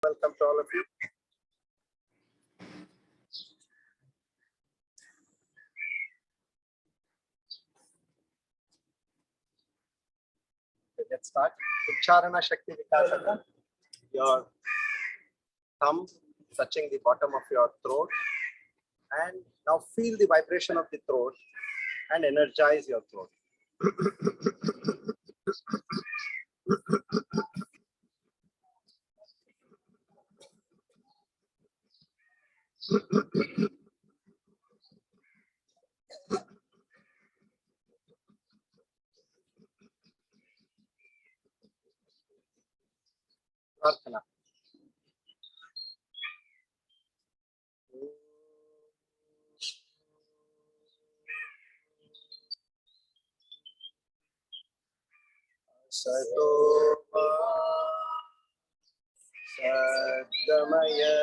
Welcome to all of you. Okay, let's start. Ucharana Shakti Vikasaka. Your thumb touching the bottom of your throat. And now feel the vibration of the throat and energize your throat. Prarthana. Sato Sadgamaya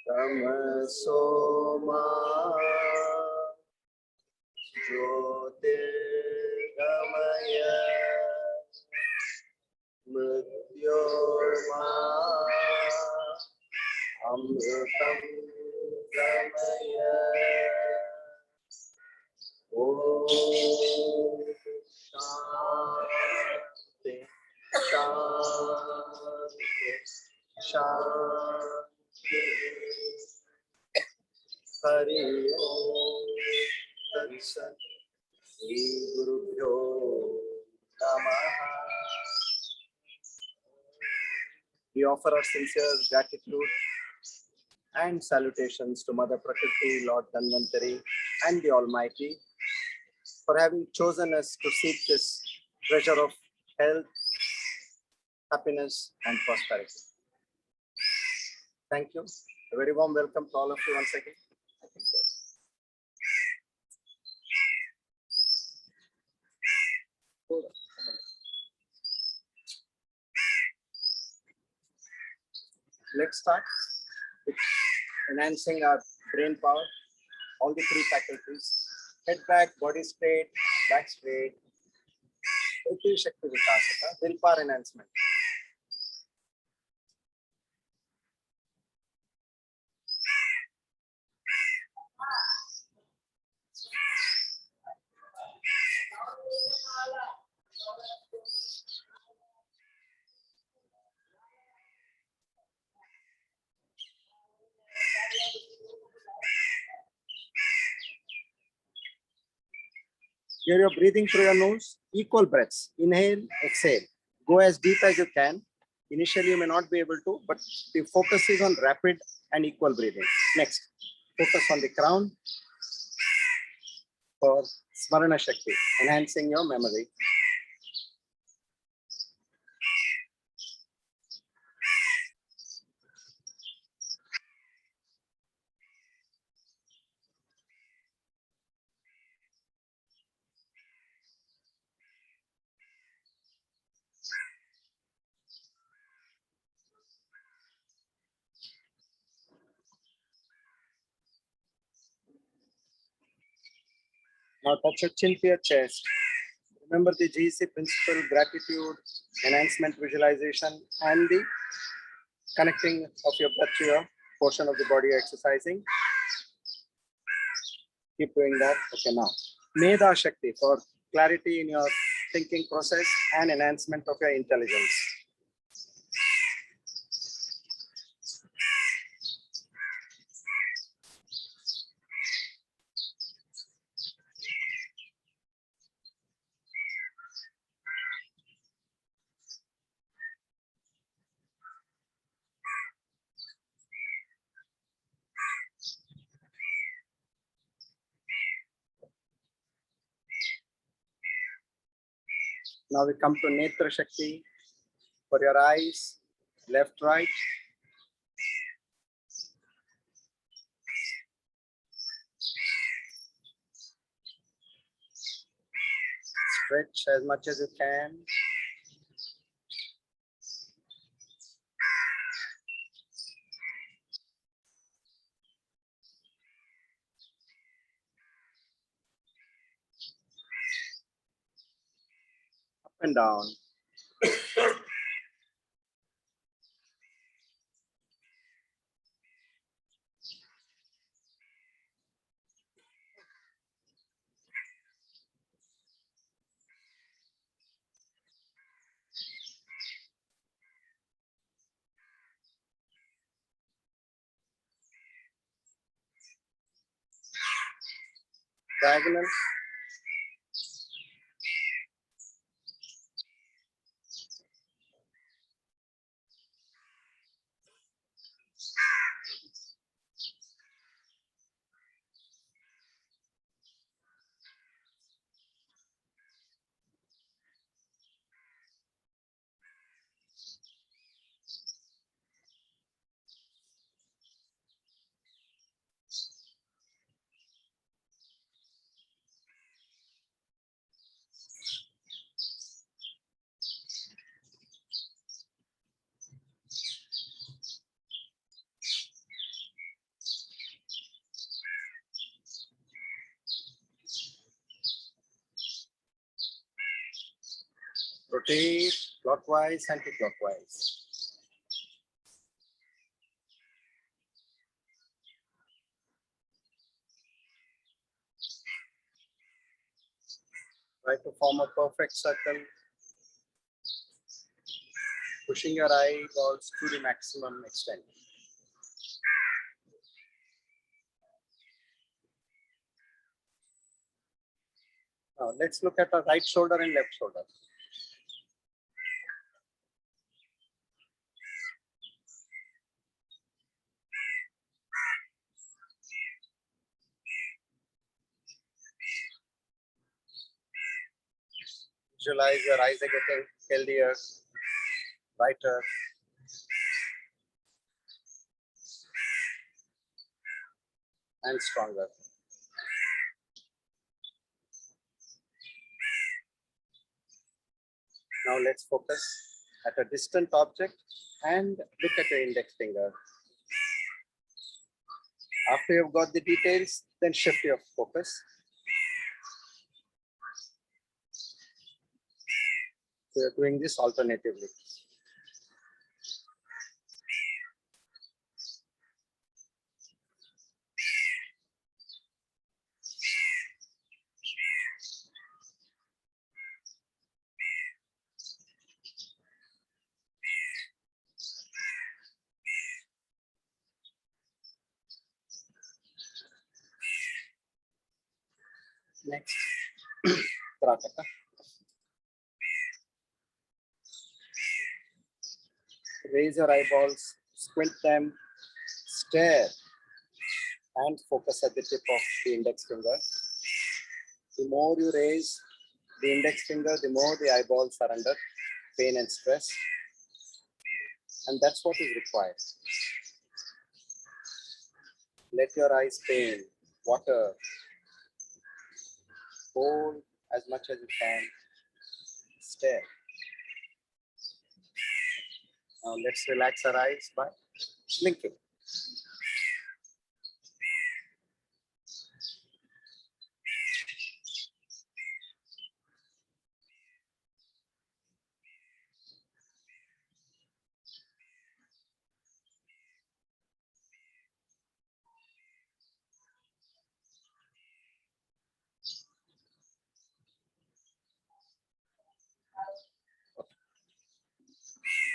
Tamasoma Jyotirgamaya Mrityoma Amritam Gamaya. Om Shanti Shanti Shanti. Hari Om Tat Sat. Shri Gurubhyo Namaha. We offer our sincere gratitude and salutations to Mother Prakriti, Lord Dhanvantari, and the Almighty for having chosen us to seek this treasure of health, happiness, and prosperity. Thank you. A very warm welcome to all of you once again. Let's start with enhancing our brain power, all the three faculties. Head back, body straight, back straight. Priti Shakti Vikasaka, willpower enhancement. Here you're breathing through your nose, equal breaths. Inhale, exhale. Go as deep as you can. Initially, you may not be able to, but the focus is on rapid and equal breathing. Next, focus on the crown for Smarana Shakti, enhancing your memory. Now touch your chin to your chest. Remember the GEC principle, gratitude, enhancement visualization, and the connecting of your breath to your portion of the body you're exercising. Keep doing that. Okay, now. Medha Shakti for clarity in your thinking process and enhancement of your intelligence. Now we come to Netra Shakti for your eyes, left, right. Stretch as much as you can. Up and down. diagonal. Rotate clockwise, anti-clockwise. Try to form a perfect circle, pushing your eyeballs to the maximum extent. Now let's look at our right shoulder and left shoulder. Visualize your eyes are getting healthier, brighter. And stronger. Now let's focus at a distant object and look at your index finger. After you've got the details, then shift your focus. So you're doing this alternatively. Next, Trakata. Raise your eyeballs, squint them, stare, and focus at the tip of the index finger. The more you raise the index finger, the more the eyeballs are under pain and stress. And that's what is required. Let your eyes pain, water. Hold as much as you can. Stare. Now let's relax our eyes by blinking.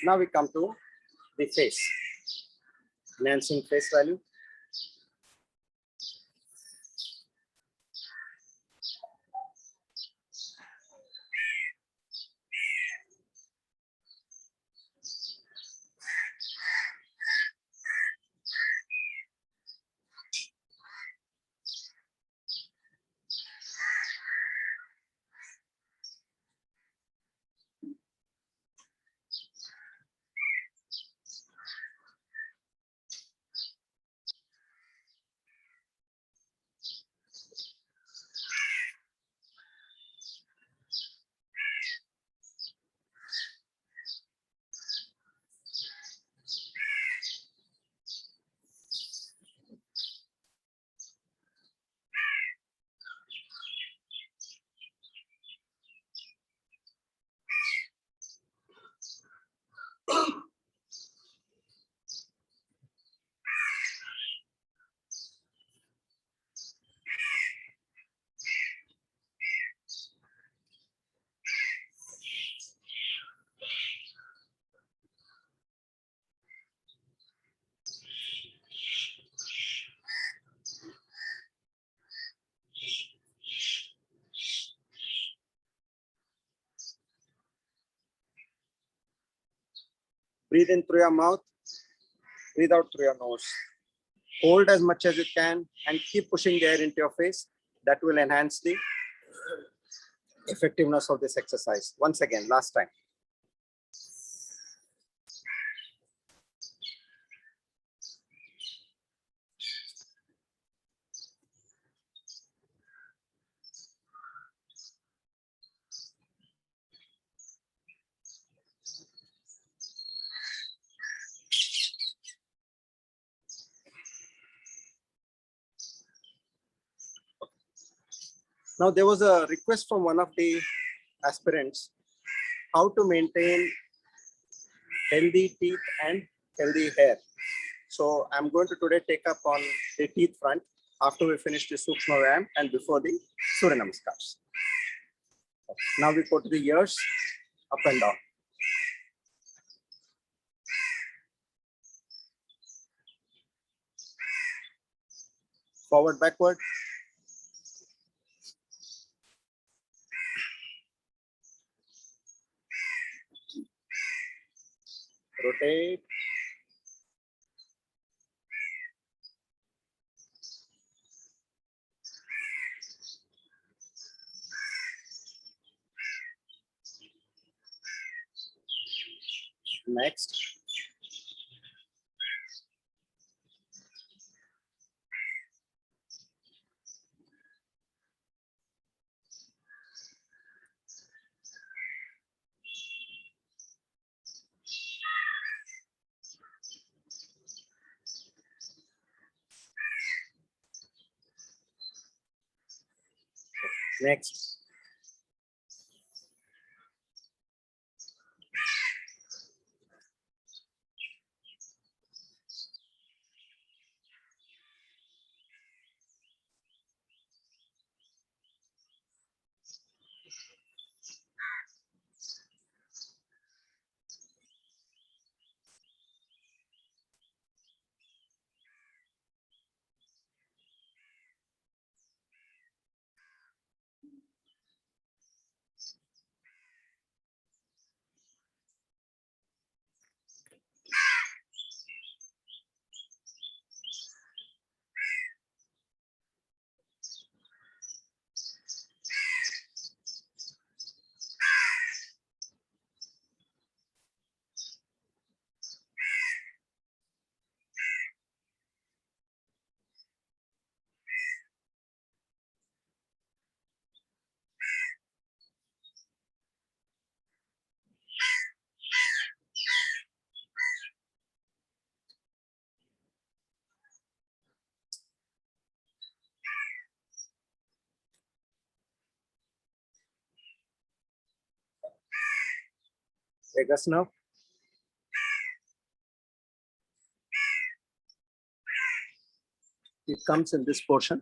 Now we come to the face. Enhancing face value. Breathe in through your mouth, breathe out through your nose. Hold as much as you can and keep pushing the air into your face. That will enhance the effectiveness of this exercise. Once again, last time. Now, there was a request from one of the aspirants how to maintain healthy teeth and healthy hair. So I'm going to today take up on the teeth front after we finish the Sukshma Vyayam and before the Surya Namaskars. Now we go to the ears, up and down. Forward, backward. Rotate. Next. Next. Vagus nerve. It comes in this portion.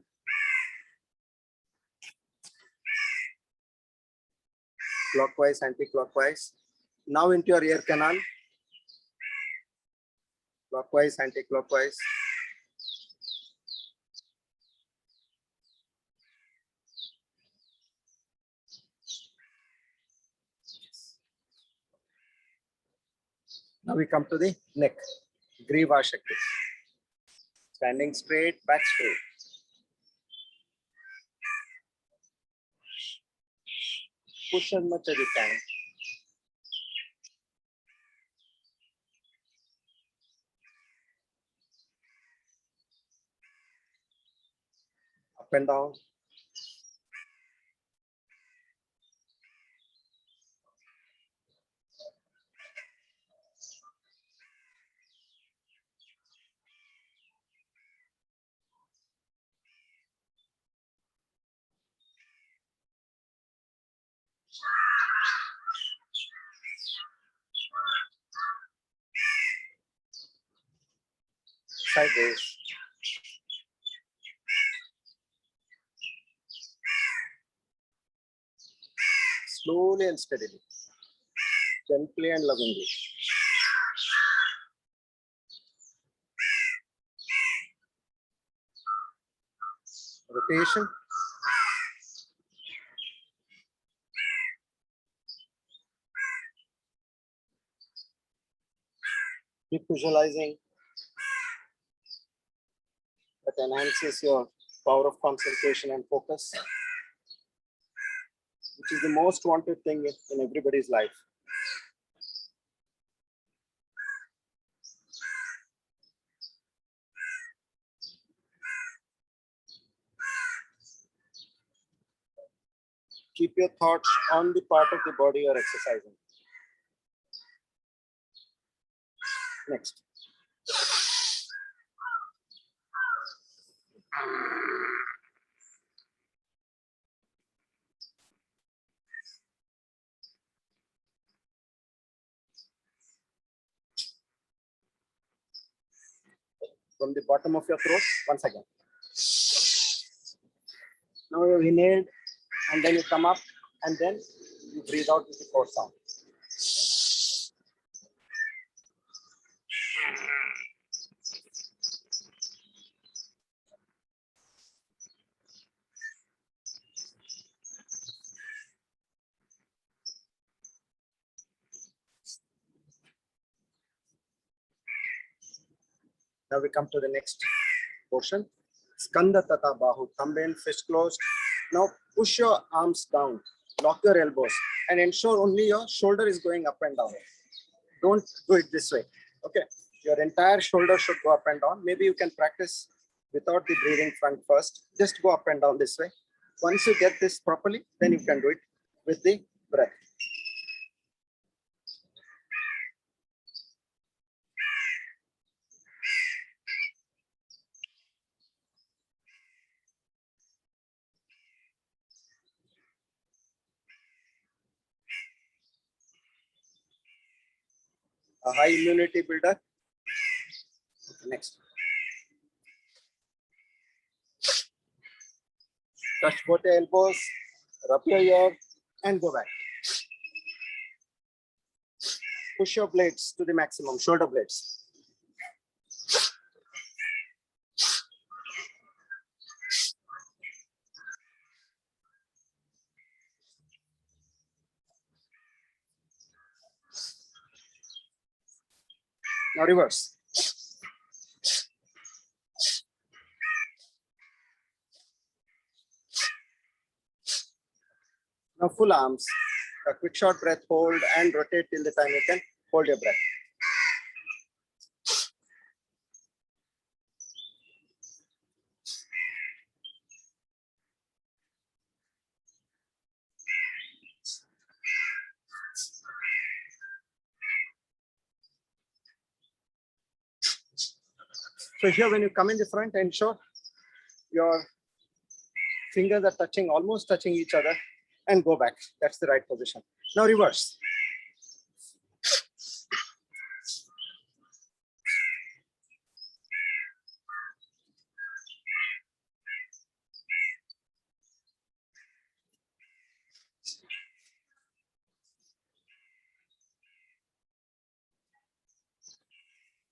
Clockwise, anti-clockwise. Now into your ear canal. Clockwise, anti-clockwise. Now we come to the neck. Griva Shakti. Standing straight, back straight. Push as much as you can. Up and down. Sideways. Slowly and steadily. Gently and lovingly. Rotation. Keep visualizing. That enhances your power of concentration and focus, which is the most wanted thing in everybody's life. Keep your thoughts on the part of the body you're exercising. Next. From the bottom of your throat, once again. Now you inhaled, and then you come up, and then you breathe out with the core sound. Now we come to the next portion. Skanda Tata Bahu, thumb in, fist closed. Now push your arms down, lock your elbows, and ensure only your shoulder is going up and down. Don't do it this way. Okay, your entire shoulder should go up and down. Maybe you can practice without the breathing front first. Just go up and down this way. Once you get this properly, then you can do it with the breath. A high immunity builder. Next. Touch both your elbows, rub your ear, and go back. Push your blades to the maximum, shoulder blades. Now reverse. Now full arms. A quick short breath, hold and rotate till the time you can hold your breath. So here when you come in the front, ensure your fingers are touching, almost touching each other, and go back. That's the right position. Now reverse.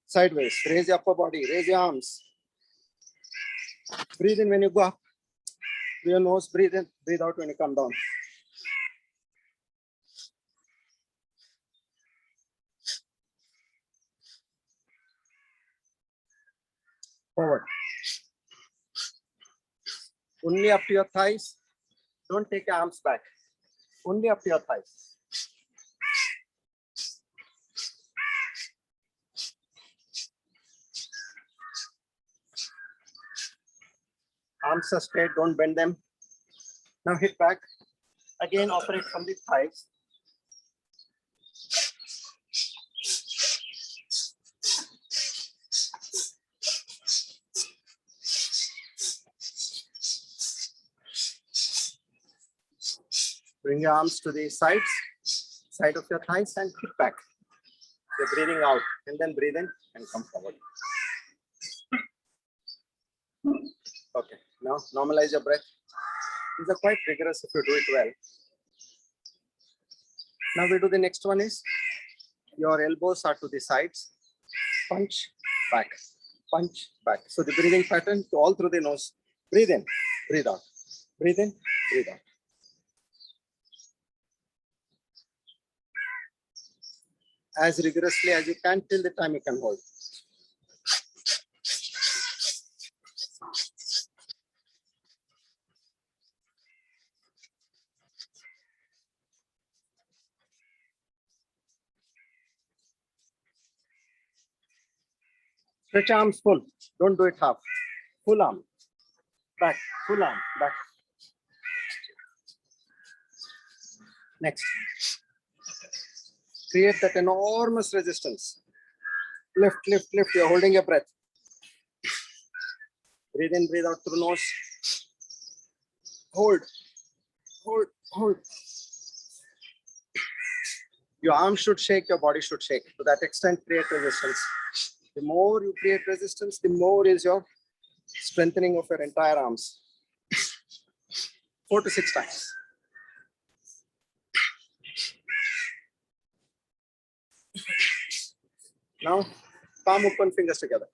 Sideways, raise your upper body, raise your arms. Breathe in when you go up. Through your nose, breathe in, breathe out when you come down. Forward. Only up to your thighs. Don't take your arms back. Only up to your thighs. Arms are straight, don't bend them. Now hit back. Again, operate from the thighs. Bring your arms to the sides, side of your thighs, and hit back. You're breathing out, and then breathe in and come forward. Okay, now normalize your breath. These are quite rigorous if you do it well. Now we do the next one is, your elbows are to the sides, punch, back, punch, back. So the breathing pattern all through the nose. Breathe in, breathe out, breathe in, breathe out. as rigorously as you can till the time you can hold. Stretch arms full. Don't do it half. Full arm. Back. Full arm. Back. Next. Create that enormous resistance. Lift, lift, lift. You're holding your breath. Breathe in, breathe out through nose. Hold. Hold. Hold. Your arms should shake, your body should shake. To that extent, create resistance. The more you create resistance, the more is your strengthening of your entire arms. 4 to 6 times. Now, palm open, fingers together.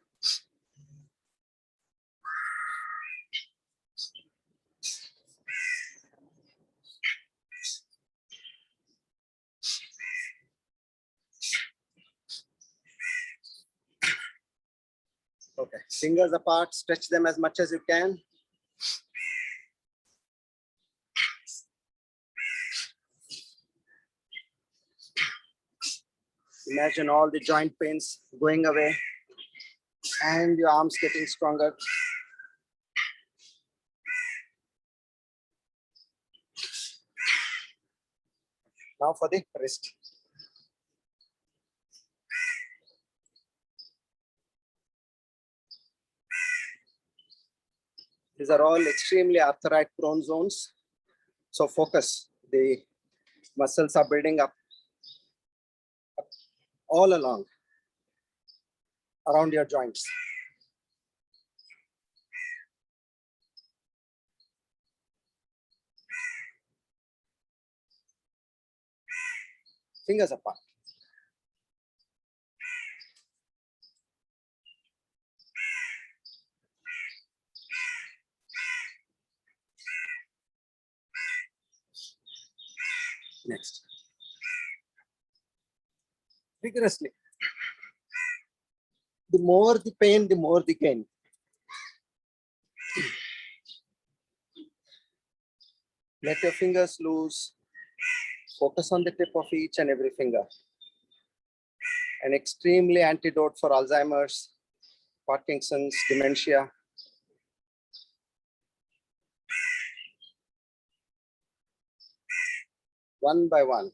Okay, fingers apart, stretch them as much as you can. Imagine all the joint pains going away and your arms getting stronger. Now for the wrist. These are all extremely arthritic prone zones. So focus. The muscles are building up all along around your joints. Fingers apart. Next. Vigorously. The more the pain, the more the gain. Let your fingers loose. Focus on the tip of each and every finger. An extremely antidote for Alzheimer's, Parkinson's, dementia. One by one.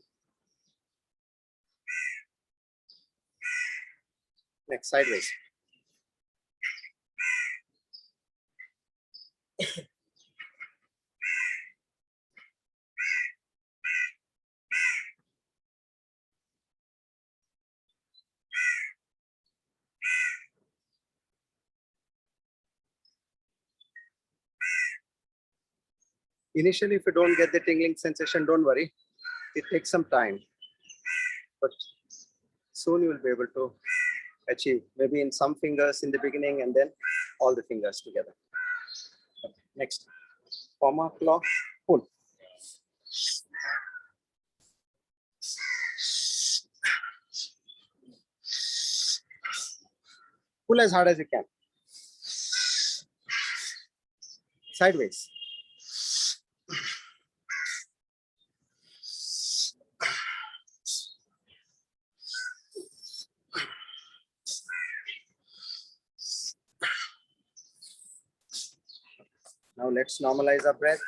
Next, sideways. Initially, if you don't get the tingling sensation, don't worry. It takes some time, but soon you will be able to achieve, maybe in some fingers in the beginning and then all the fingers together. Okay. Next, palm claw, pull. Pull as hard as you can. Sideways. Now let's normalize our breath.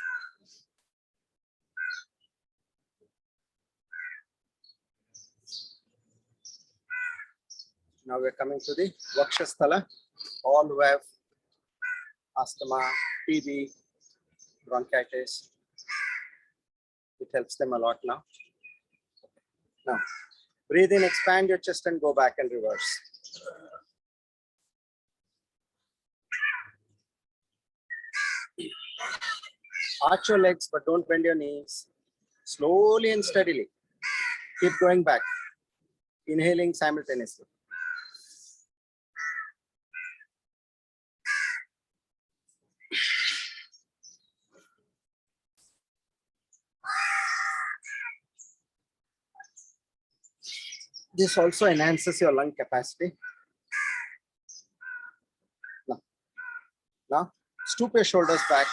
Now we're coming to the Vakshasthala. All who have asthma, TB, bronchitis, it helps them a lot now. Now, breathe in, expand your chest and go back and reverse. Arch your legs, but don't bend your knees. Slowly and steadily. Keep going back. Inhaling simultaneously. This also enhances your lung capacity. Now, stoop your shoulders back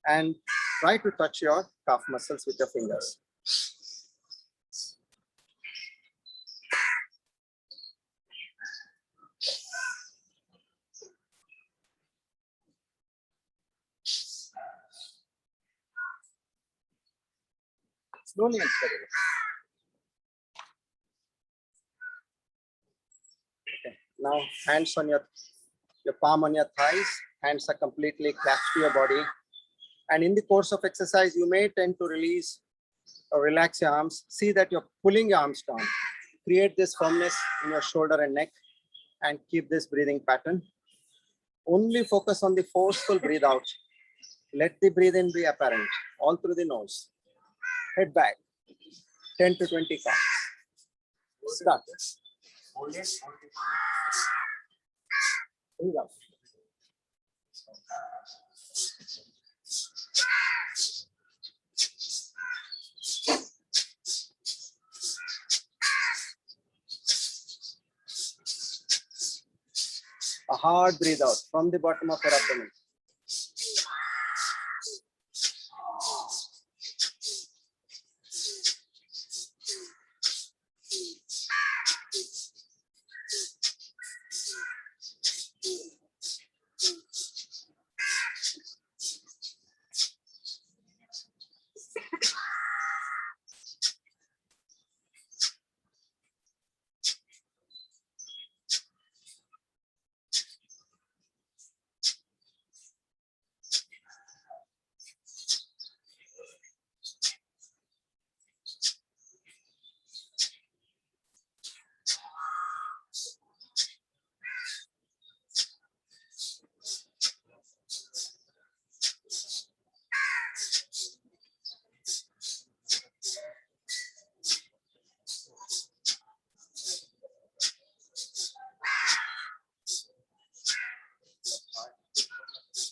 and try to touch your calf muscles with your fingers. Slowly and steadily. Okay. Now, hands on your palm on your thighs. Hands are completely clasped to your body. And in the course of exercise, you may tend to release or relax your arms. See that you're pulling your arms down. Create this firmness in your shoulder and neck and keep this breathing pattern. Only focus on the forceful breathe out. Let the breathe in be apparent all through the nose. Head back. 10 to 20 counts. Start. Breathe out. A hard breathe out from the bottom of your abdomen.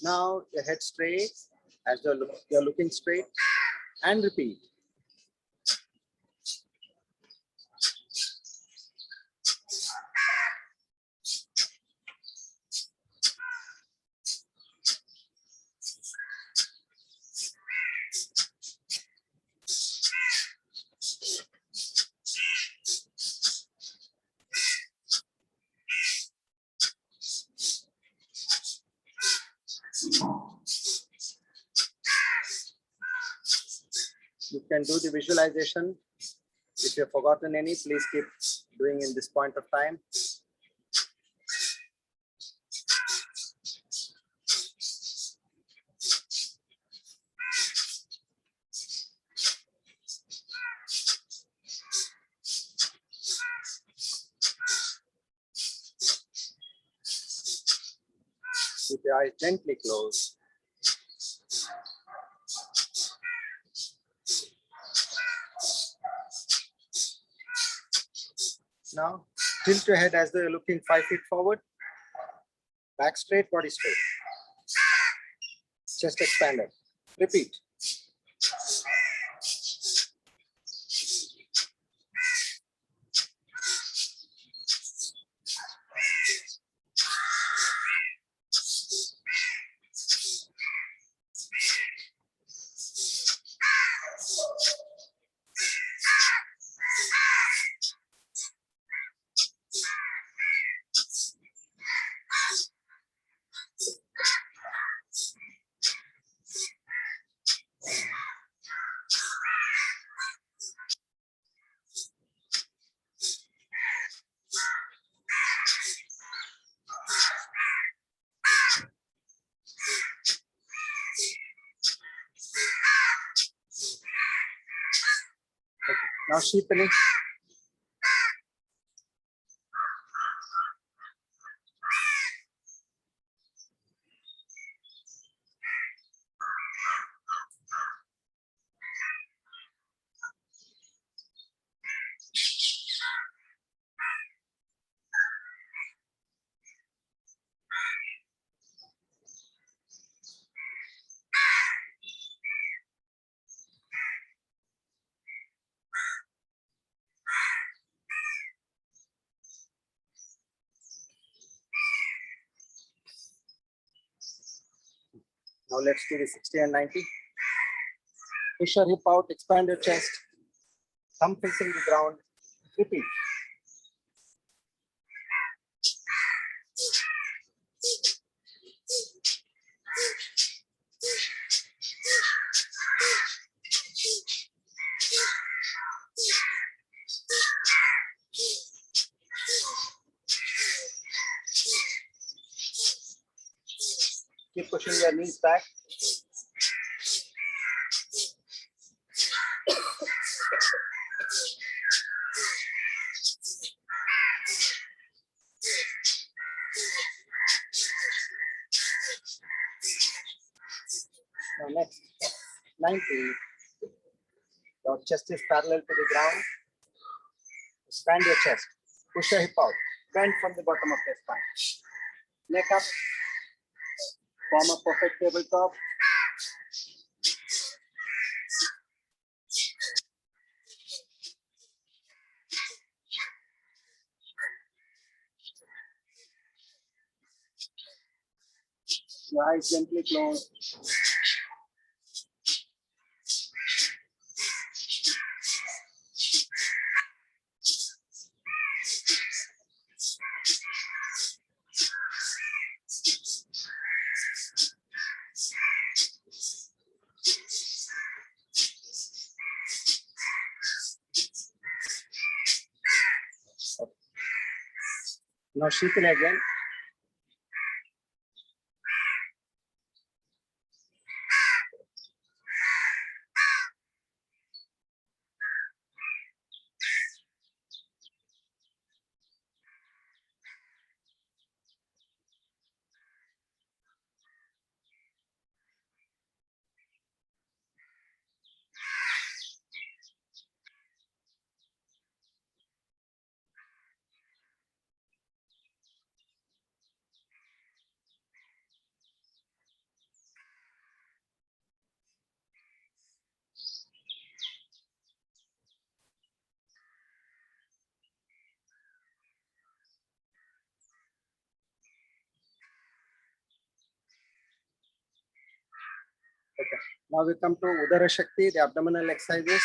Now your head straight as you're looking straight and repeat. You can do the visualization. If you've forgotten any, please keep doing in this point of time. Keep your eyes gently closed. Now, tilt your head as though you're looking 5 feet forward. Back straight, body straight. Chest expanded. Repeat. Now sheathing. Now let's do the 60 and 90. Push your hip out, expand your chest, thumb facing the ground. Repeat. Keep pushing your knees back. Now next, 90. Your chest is parallel to the ground. Expand your chest. Push your hip out. Bend from the bottom of your spine. Neck up. Form a perfect tabletop. Your eyes gently closed. Now Sheetal again. Okay. Now we come to Udara Shakti, the abdominal exercises,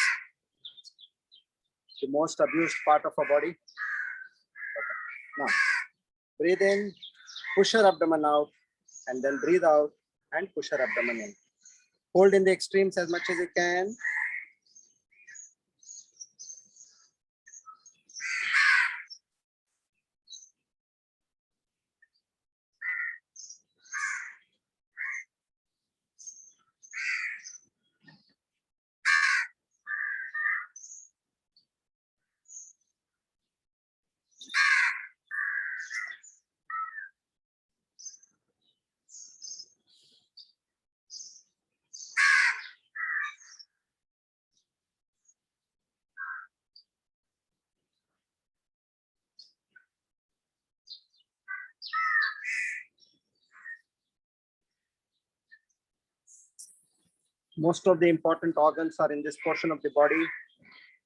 the most abused part of our body. Okay. Now, breathe in, push your abdomen out, and then breathe out and push your abdomen in. Hold in the extremes as much as you can. Most of the important organs are in this portion of the body.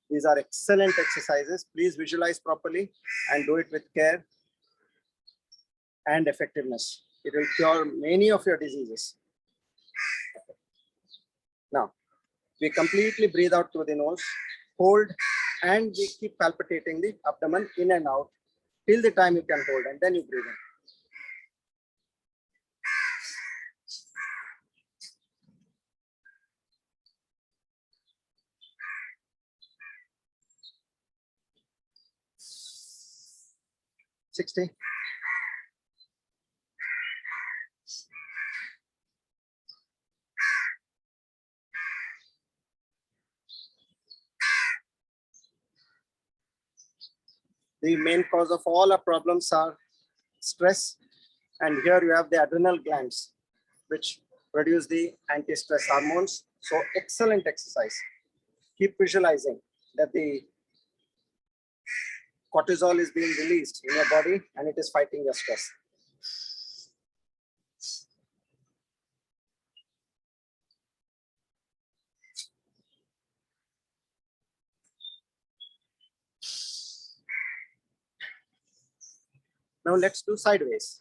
These are excellent exercises. Please visualize properly and do it with care and effectiveness. It will cure many of your diseases. Now, we completely breathe out through the nose, hold, and we keep palpitating the abdomen in and out till the time you can hold, and then you breathe in. $60. The main cause of all our problems are stress, and here you have the adrenal glands, which produce the anti-stress hormones. So excellent exercise. Keep visualizing that the cortisol is being released in your body and it is fighting your stress. Now let's do sideways.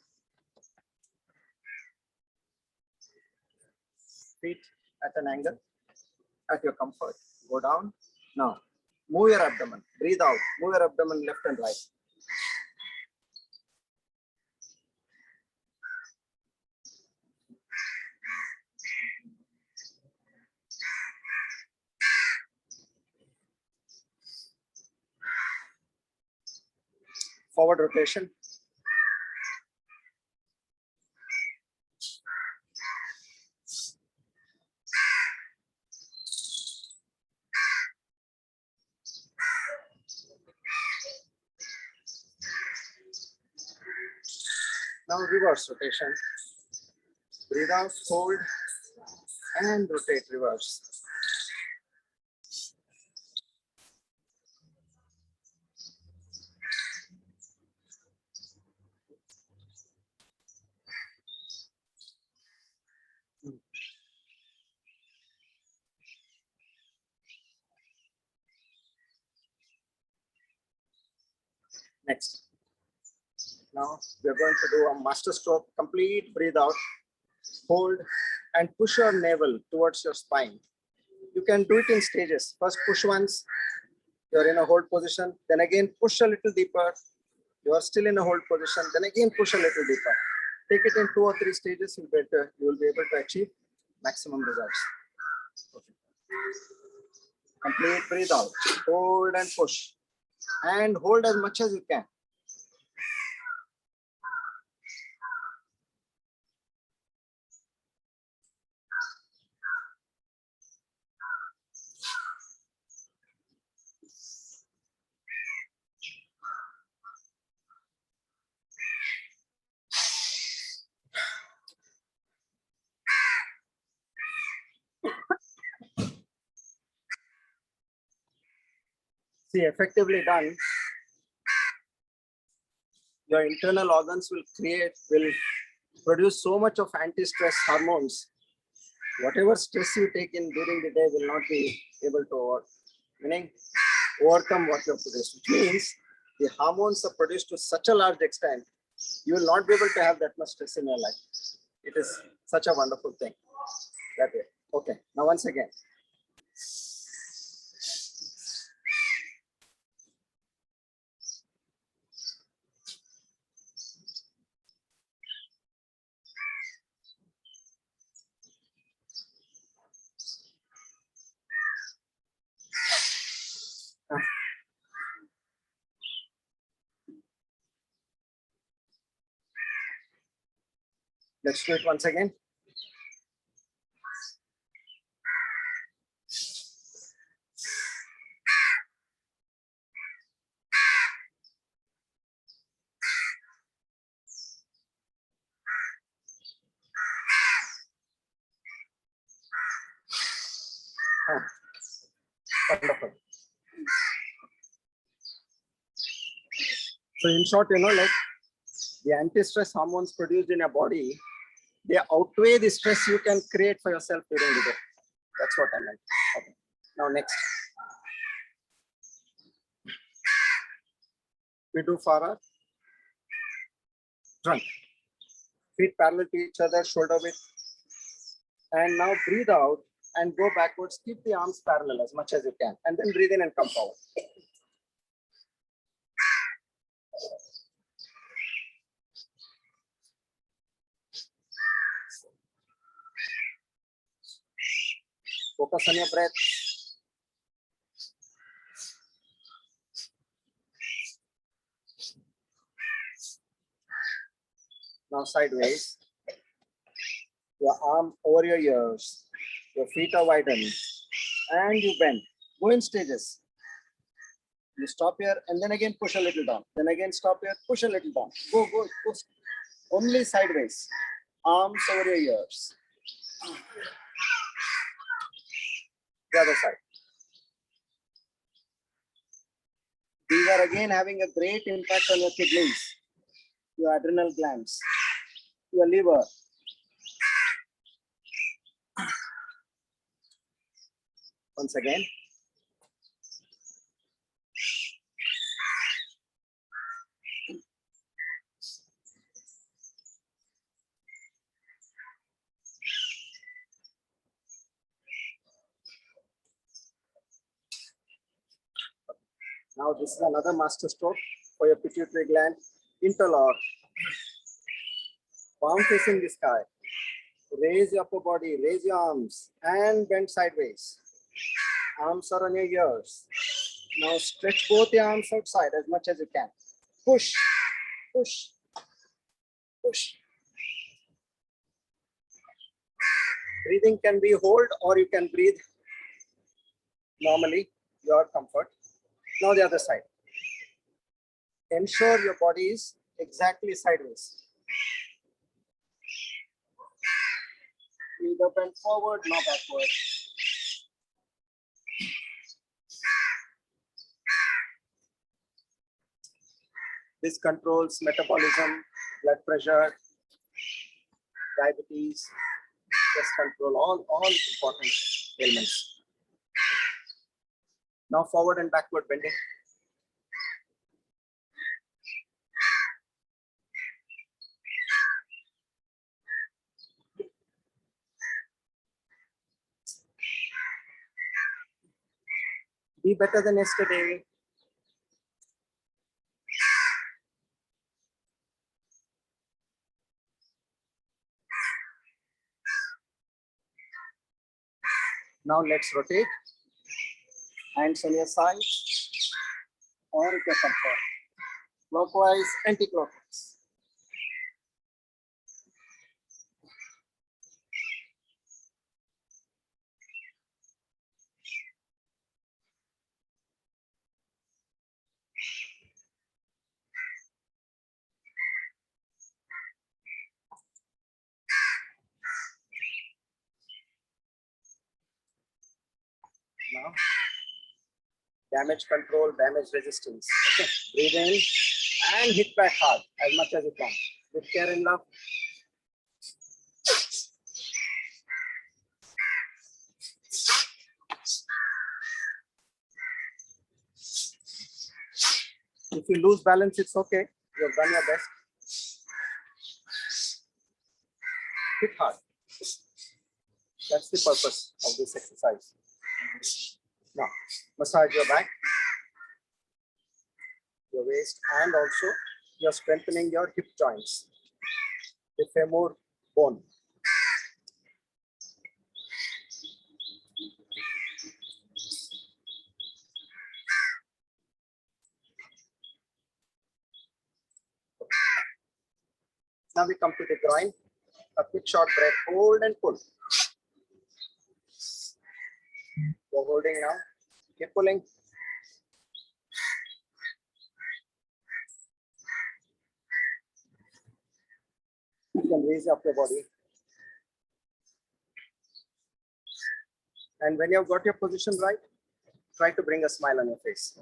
feet at an angle, at your comfort. Go down. Now, move your abdomen. Breathe out. Move your abdomen left and right. Forward rotation. Now reverse rotation. Breathe out, hold, and rotate reverse. Next. Now we are going to do a master stroke. Complete breathe out, hold, and push your navel towards your spine. You can do it in stages. First push once, you're in a hold position. Then again push a little deeper. You are still in a hold position. Then again push a little deeper. Take it in 2 or 3 stages. You will be able to achieve maximum results. Okay. Complete breathe out, hold and push, and hold as much as you can. See, effectively done, your internal organs will produce so much of anti-stress hormones. Whatever stress you take in during the day will not be able to overcome what you have produced, which means the hormones are produced to such a large extent, you will not be able to have that much stress in your life. It is such a wonderful thing that way. Okay, now once again. Let's do it once again. Wonderful. So in short, like the anti-stress hormones produced in your body, they outweigh the stress you can create for yourself during the day. That's what I meant. Okay. Now next. We do for our trunk. Feet parallel to each other, shoulder width. And now breathe out and go backwards. Keep the arms parallel as much as you can. And then breathe in and come forward. Focus on your breath. Now sideways. Your arm over your ears. Your feet are widened. And you bend. Go in stages. You stop here and then again push a little down. Then again stop here, push a little down. Go. Only sideways. Arms over your ears. The other side. These are again having a great impact on your kidneys, your adrenal glands, your liver. Once again. Now this is another master stroke for your pituitary gland. Interlock. Palm facing the sky. Raise your upper body, raise your arms and bend sideways. Arms are on your ears. Now stretch both your arms outside as much as you can. Push, push, push. Breathing can be hold or you can breathe normally, your comfort. Now the other side. Ensure your body is exactly sideways. Neither bend forward nor backward. This controls metabolism, blood pressure, diabetes, stress control, all important ailments. Now forward and backward bending. Be better than yesterday. Now let's rotate. Hands on your side or at your comfort. Clockwise, anti-clockwise. Now, damage control, damage resistance. Okay. Breathe in and hit back hard as much as you can. With care and love. If you lose balance, it's okay. You've done your best. Hit hard. That's the purpose of this exercise. Now, massage your back, your waist, and also you're strengthening your hip joints, the femur bone. Now we come to the groin. A quick short breath, hold and pull. You're holding now. Keep pulling. You can raise up your body. And when you've got your position right, try to bring a smile on your face.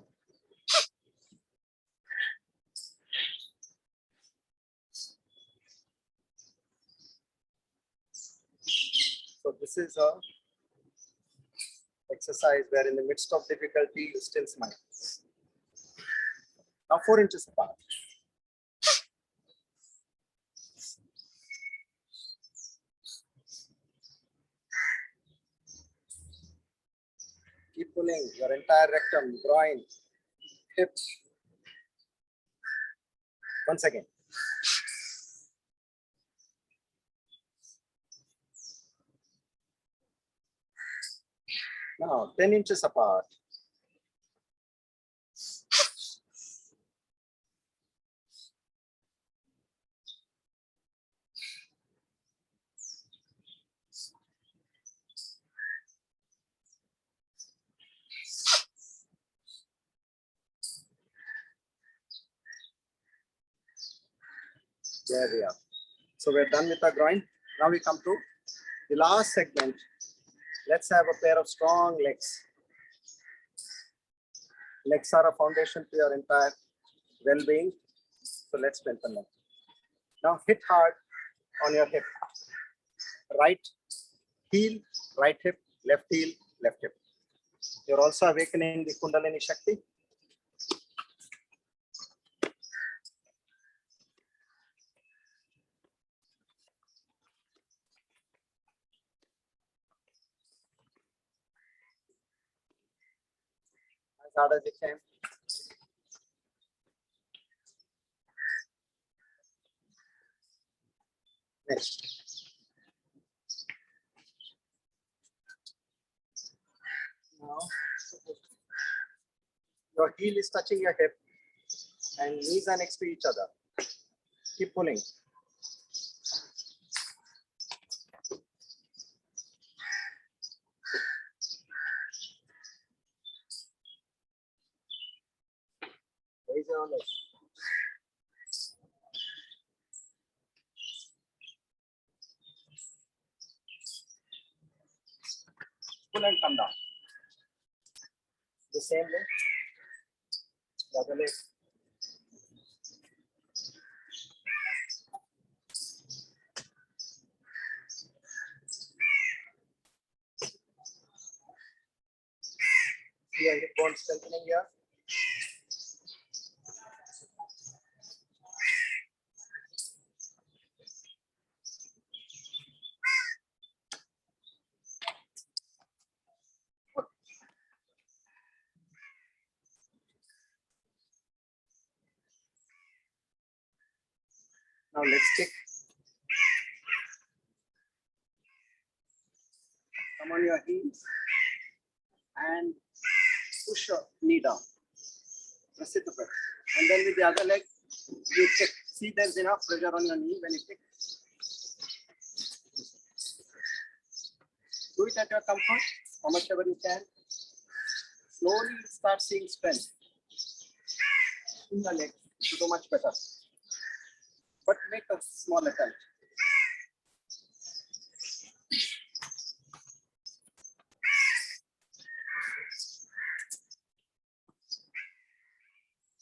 So this is a exercise where in the midst of difficulty, you still smile. Now 4 inches apart. Keep pulling your entire rectum, groin, hips. Once again. Now 10 inches apart. There we are. So we're done with our groin. Now we come to the last segment. Let's have a pair of strong legs. Legs are a foundation to your entire well-being. So let's strengthen them. Now hit hard on your hip. Right heel, right hip, left heel, left hip. You're also awakening the Kundalini Shakti. As hard as you can. Next. Now, your heel is touching your hip and knees are next to each other. Keep pulling. Raise your leg. Pull and come down. The same way. The other leg. See your hip bone strengthening here. Now let's kick. Come on your heels and push your knee down. Press it to press. And then with the other leg, you kick. See, there's enough pressure on your knee when you kick. Do it at your comfort, how much ever you can. Slowly start seeing strength in the leg to do much better. But make a small attempt.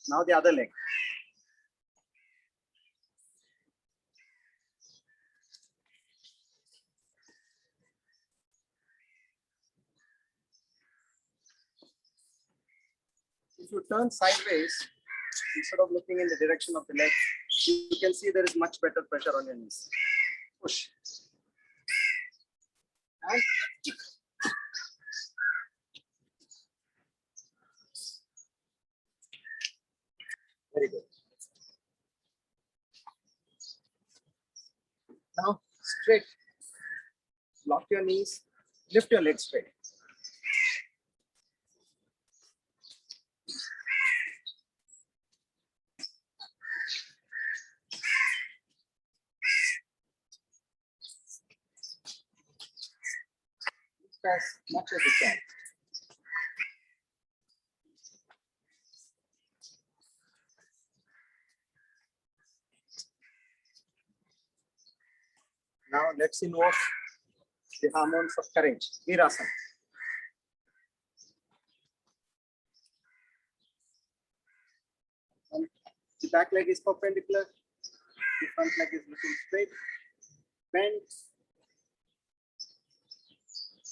Now the other leg. If you turn sideways, instead of looking in the direction of the leg, you can see there is much better pressure on your knees. Push. And kick. Very good. Now straight. Lock your knees. Lift your legs straight. As much as you can. Now let's invoke the hormones of courage, Virasana. And the back leg is perpendicular, the front leg is looking straight, bend,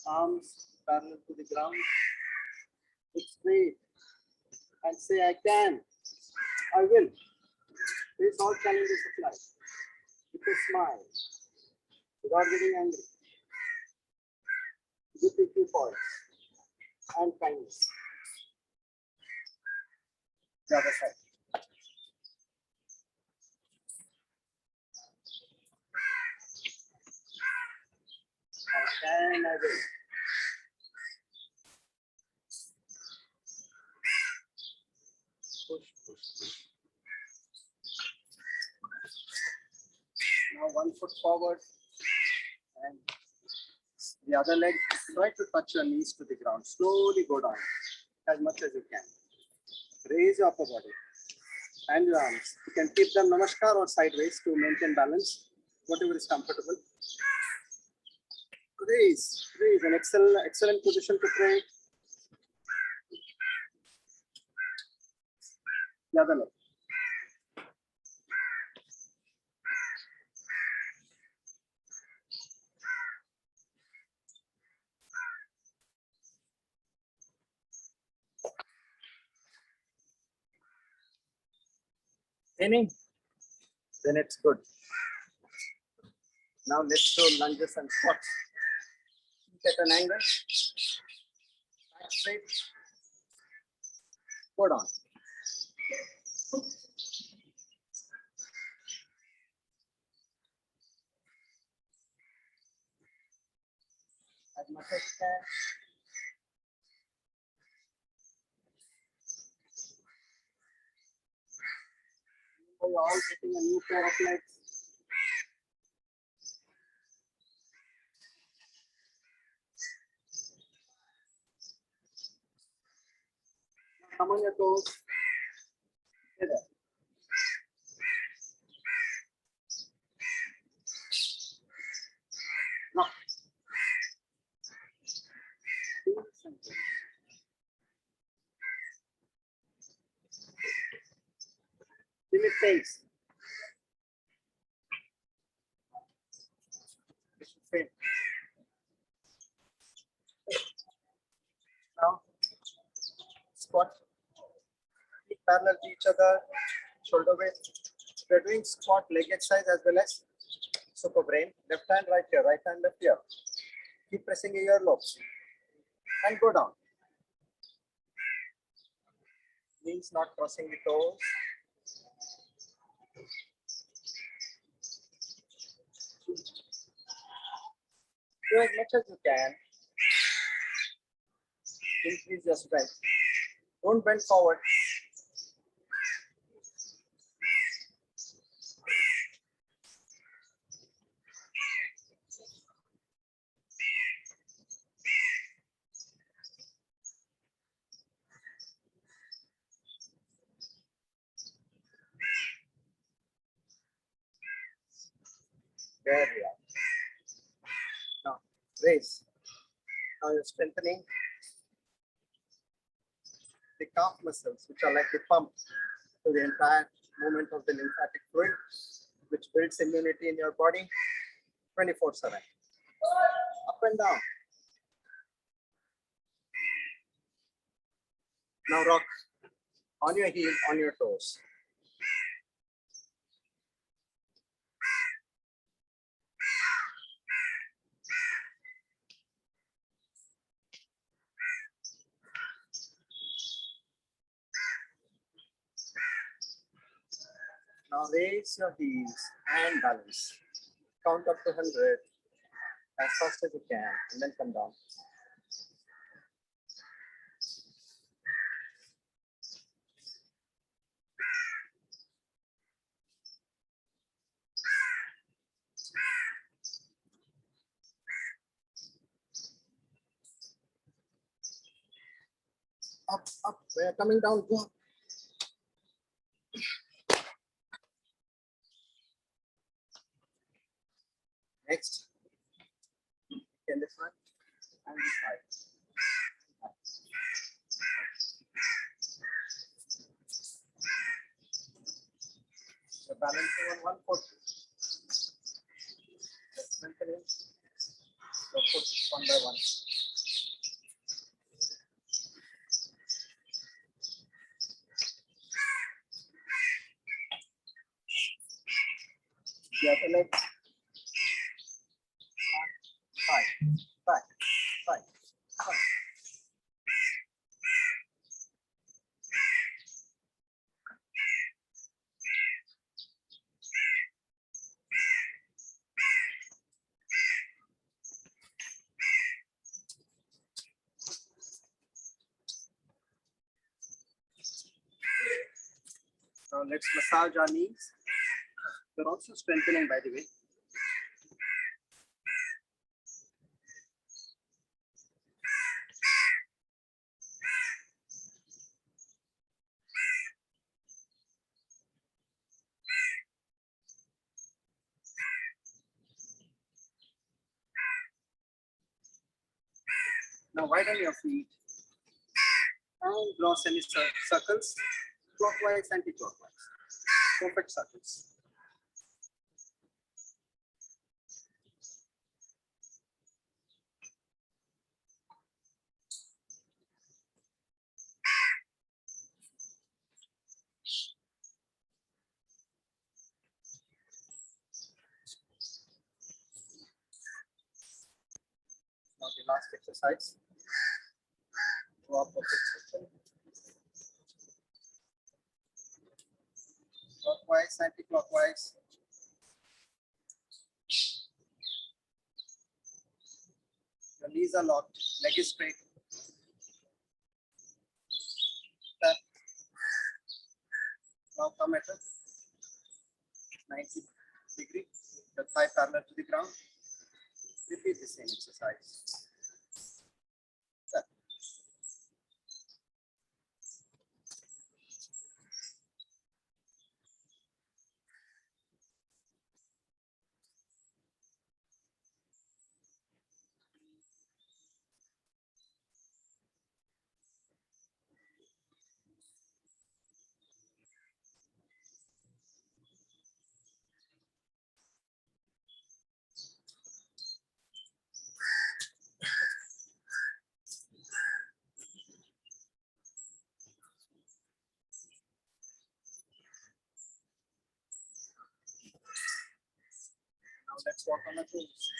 arms parallel to the ground, look straight and say, I can, I will. Face all challenges of life with a smile, without getting angry, with equipoise and kindness. The other side. I can, I will. Push, push, push. Now 1 foot forward and the other leg. Try to touch your knees to the ground. Slowly go down as much as you can. Raise your upper body and your arms. You can keep them namaskar or sideways to maintain balance, whatever is comfortable. Raise, raise, an excellent position to pray. The other leg. Any? Then it's good. Now let's do lunges and squats. At an angle, back straight, go down. as much as you can. You're all getting a new pair of legs. Come on your toes. Stay there. Now. Limit pace. Now, squat. Feet parallel to each other, shoulder width. We're doing squat leg exercise as well as super brain. Left hand right here, right hand left here. Keep pressing your earlobes and go down. Knees not crossing the toes. Do as much as you can. Increase your strength. Don't bend forward. There we are. Now, raise. Now you're strengthening the calf muscles, which are like the pump to the entire movement of the lymphatic fluid, which builds immunity in your body 24/7. Up and down. Now rock on your heel, on your toes. Now raise your heels and balance. Count up to 100 as fast as you can and then come down. Up, up, we are coming down, go up. Next, in the front and the side. So balancing on one foot. Strengthening the foot one by one. The other leg. Back. Now let's massage our knees. They're also strengthening, by the way. Now widen your feet and draw semicircles, clockwise, anti-clockwise. Perfect circles. Now the last exercise. Draw perfect circle. Clockwise, anti-clockwise. Your Knees are locked, leg is straight. Tap. Now come at a 90 degree, the thigh parallel to the ground. Repeat the same exercise. Tap. Now let's walk on the toes.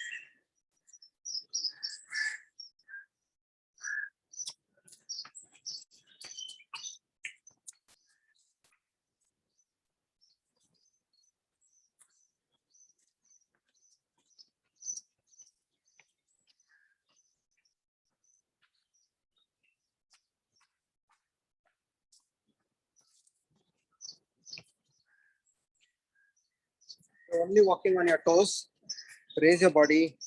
You're only walking on your toes. Raise your body.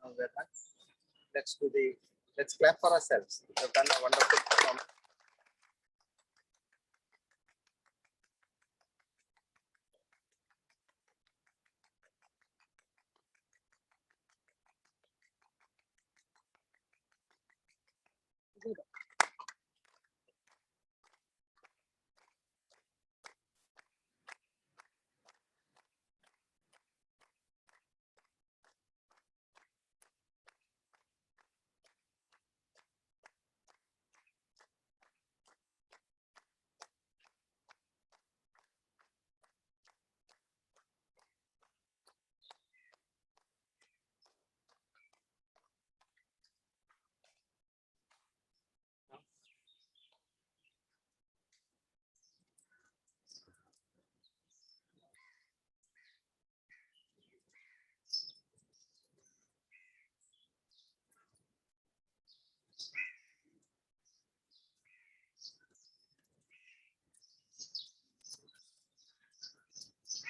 Now we're done. Let's clap for ourselves. We've done a wonderful performance.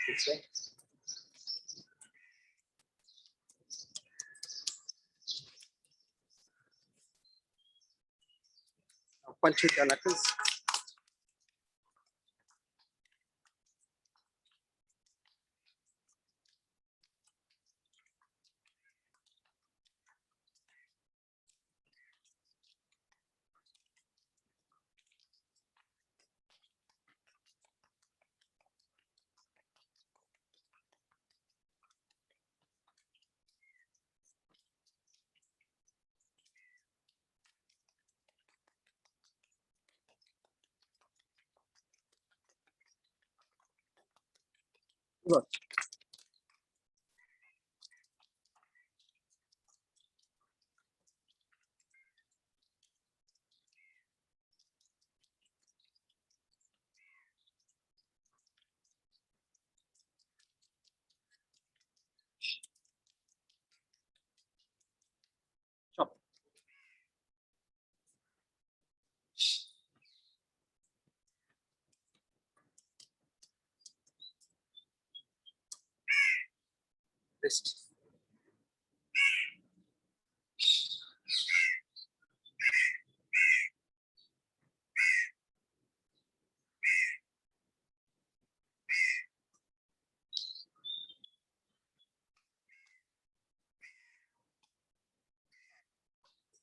This way. Now punch with your knuckles. Good. Chop. Wrist.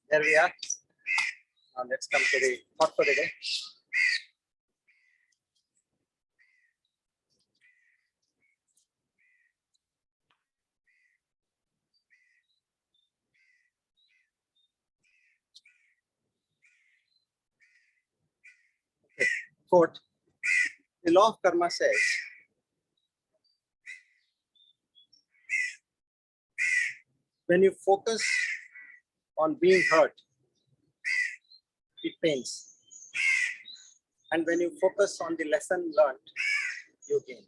There we are. Now let's come to the thought for the day. quote, the law of karma says, when you focus on being hurt, it pains. And when you focus on the lesson learned, you gain.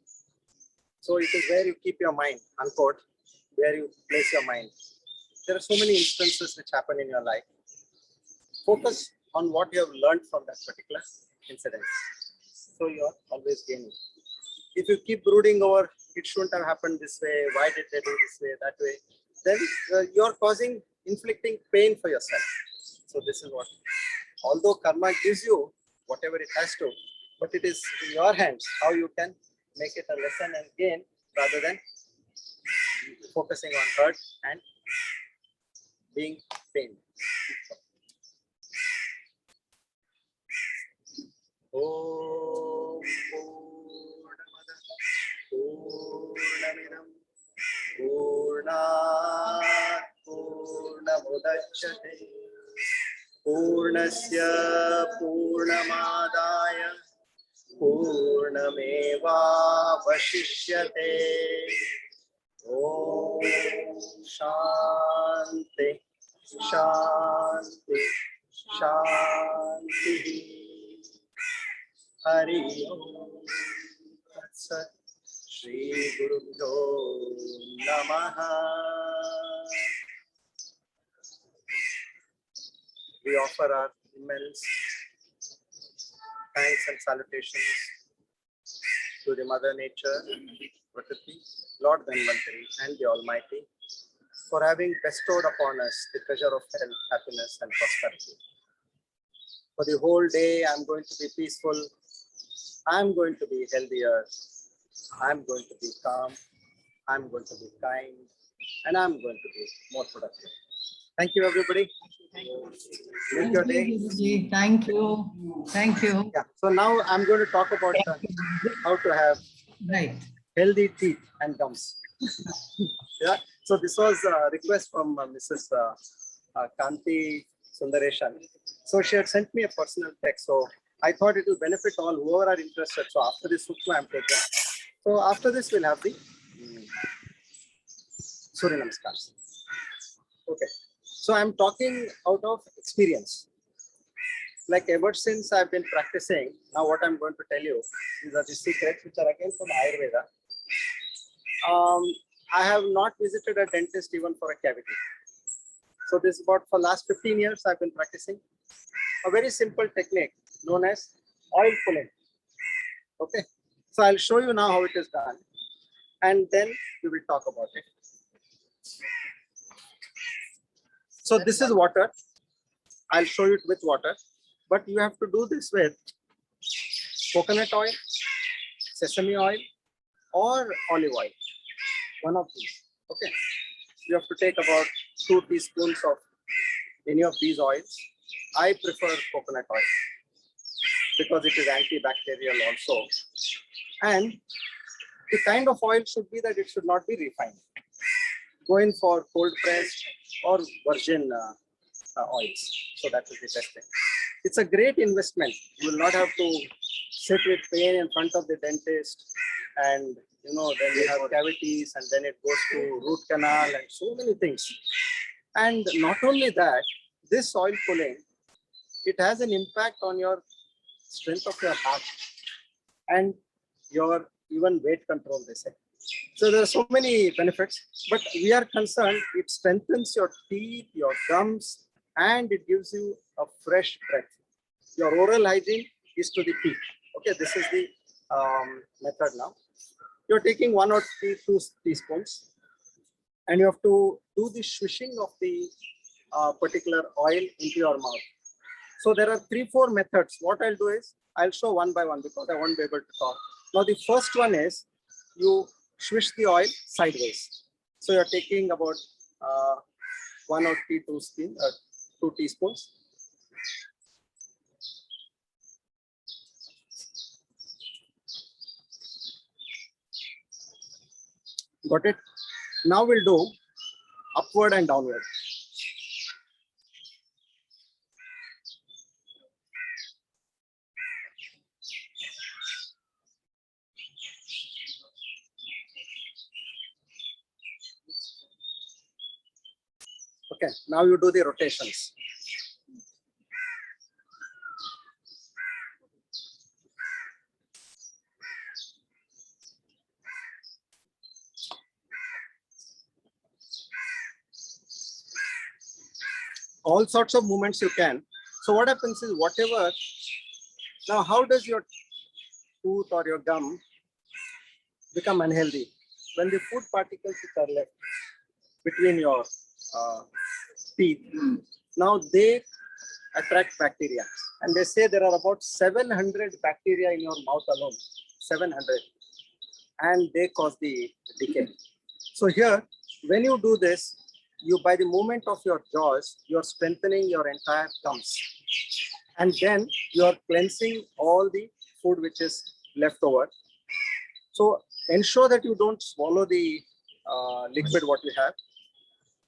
So it is where you keep your mind, unquote, where you place your mind. There are so many instances which happen in your life. Focus on what you have learned from that particular incident. So you are always gaining. If you keep brooding over, it shouldn't have happened this way, why did they do this way, that way, then you are inflicting pain for yourself. So this is what, although karma gives you whatever it has to, but it is in your hands how you can make it a lesson and gain rather than focusing on hurt and being pain. Om Purnamada Purnamidam Purnat Purnamudachyate Purnasya Purnamadaya Purnamevavashishyate. Om Shanti Shanti Shanti. Hari Om Tat Sat. Shri Gurubhyo Namaha. We offer our immense thanks and salutations to the Mother Nature, Prakriti, Lord Dhanvantari, and the Almighty for having bestowed upon us the treasure of health, happiness, and prosperity. For the whole day, I'm going to be peaceful. I'm going to be healthier. I'm going to be calm. I'm going to be kind. And I'm going to be more productive. Thank you, everybody. Make your day. Guruji. Thank you. Thank you. Yeah. So now I'm going to talk about how to have healthy teeth and gums. Yeah. So this was a request from Mrs. Kanti Sundareshan. So she had sent me a personal text. So I thought it will benefit all whoever are interested. So after this Sukma, I'm taking. So after this, we'll have the Surya Namaskars. Okay. So I'm talking out of experience. Like ever since I've been practicing, now what I'm going to tell you, these are the secrets which are again from Ayurveda. I have not visited a dentist even for a cavity. So this is about for last 15 years I've been practicing a very simple technique known as oil pulling. Okay. So I'll show you now how it is done and then we will talk about it. So this is water. I'll show you it with water, but you have to do this with coconut oil, sesame oil, or olive oil. One of these. Okay. You have to take about 2 teaspoons of any of these oils. I prefer coconut oil because it is antibacterial also. And the kind of oil should be that it should not be refined. Go in for cold pressed or virgin oils. So that is the best thing. It's a great investment. You will not have to sit with pain in front of the dentist and then you have cavities and then it goes to root canal and so many things. And not only that, this oil pulling, it has an impact on your strength of your heart and your even weight control, they say. So there are so many benefits, but we are concerned, it strengthens your teeth, your gums, and it gives you a fresh breath. Your oral hygiene is to the peak. Okay, this is the method now. You're taking 1 or 2 teaspoons and you have to do the swishing of the particular oil into your mouth. So there are 3-4 methods. What I'll do is, I'll show one by one because I won't be able to talk. Now the first one is, you swish the oil sideways. So you're taking about 1 or 2 teaspoons. Got it? Now we'll do upward and downward. Okay, now you do the rotations. All sorts of movements you can. So what happens is whatever, now how does your tooth or your gum become unhealthy? When the food particles which are left between your teeth, now they attract bacteria. And they say there are about 700 bacteria in your mouth alone, 700. And they cause the decay. So here, when you do this, you by the movement of your jaws, you're strengthening your entire gums. And then you're cleansing all the food which is left over. So ensure that you don't swallow the liquid what you have.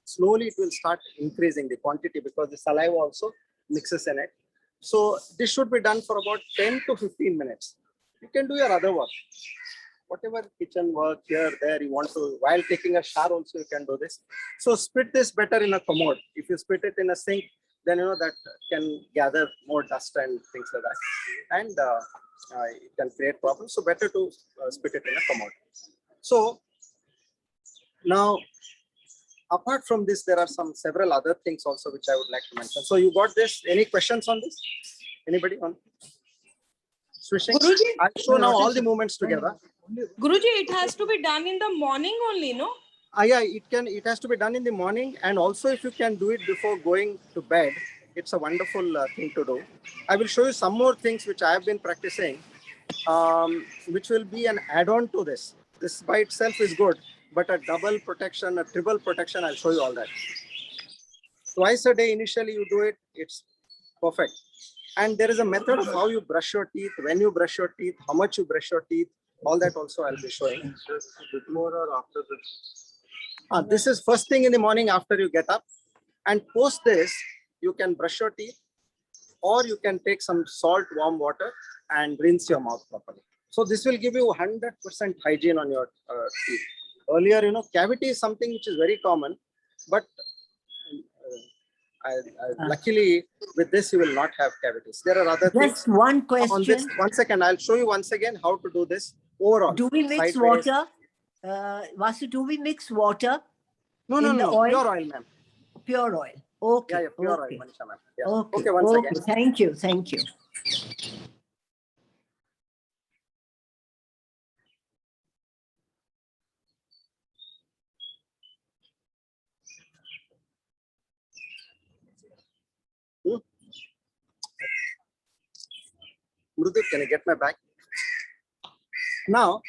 Slowly it will start increasing the quantity because the saliva also mixes in it. So this should be done for about 10 to 15 minutes. You can do your other work. Whatever kitchen work here, there, you want to, while taking a shower also you can do this. So split this better in a commode. If you split it in a sink, then you know that can gather more dust and things like that. And it can create problems. So better to split it in a commode. So now, apart from this, there are several other things also which I would like to mention. So you got this, any questions on this? Anybody on swishing? Guruji, I'll show now all the movements together. Guruji, it has to be done in the morning only, no? Yeah, it has to be done in the morning, and also if you can do it before going to bed, it's a wonderful thing to do. I will show you some more things which I have been practicing, which will be an add-on to this. This by itself is good, but a double protection, a triple protection, I'll show you all that. Twice a day initially you do it, it's perfect. And there is a method of how you brush your teeth, when you brush your teeth, how much you brush your teeth, all that also I'll be showing. Before or after this? This is first thing in the morning after you get up. And post this, you can brush your teeth, or you can take some salt, warm water and rinse your mouth properly. So this will give you 100% hygiene on your teeth. Earlier, you know, cavity is something which is very common, but luckily with this you will not have cavities. There are other Just things. one On question. this, 1 second, I'll show you once again how to do this overall. Do we mix sideways. water? Vasu, do we mix water? No, in the oil? pure oil, ma'am. Pure oil. Okay. Yeah, pure okay. oil, Manisha, ma'am. Yeah. Okay. Once okay. again. Thank you. Thank you. Mrudu, can you get my bag? Now,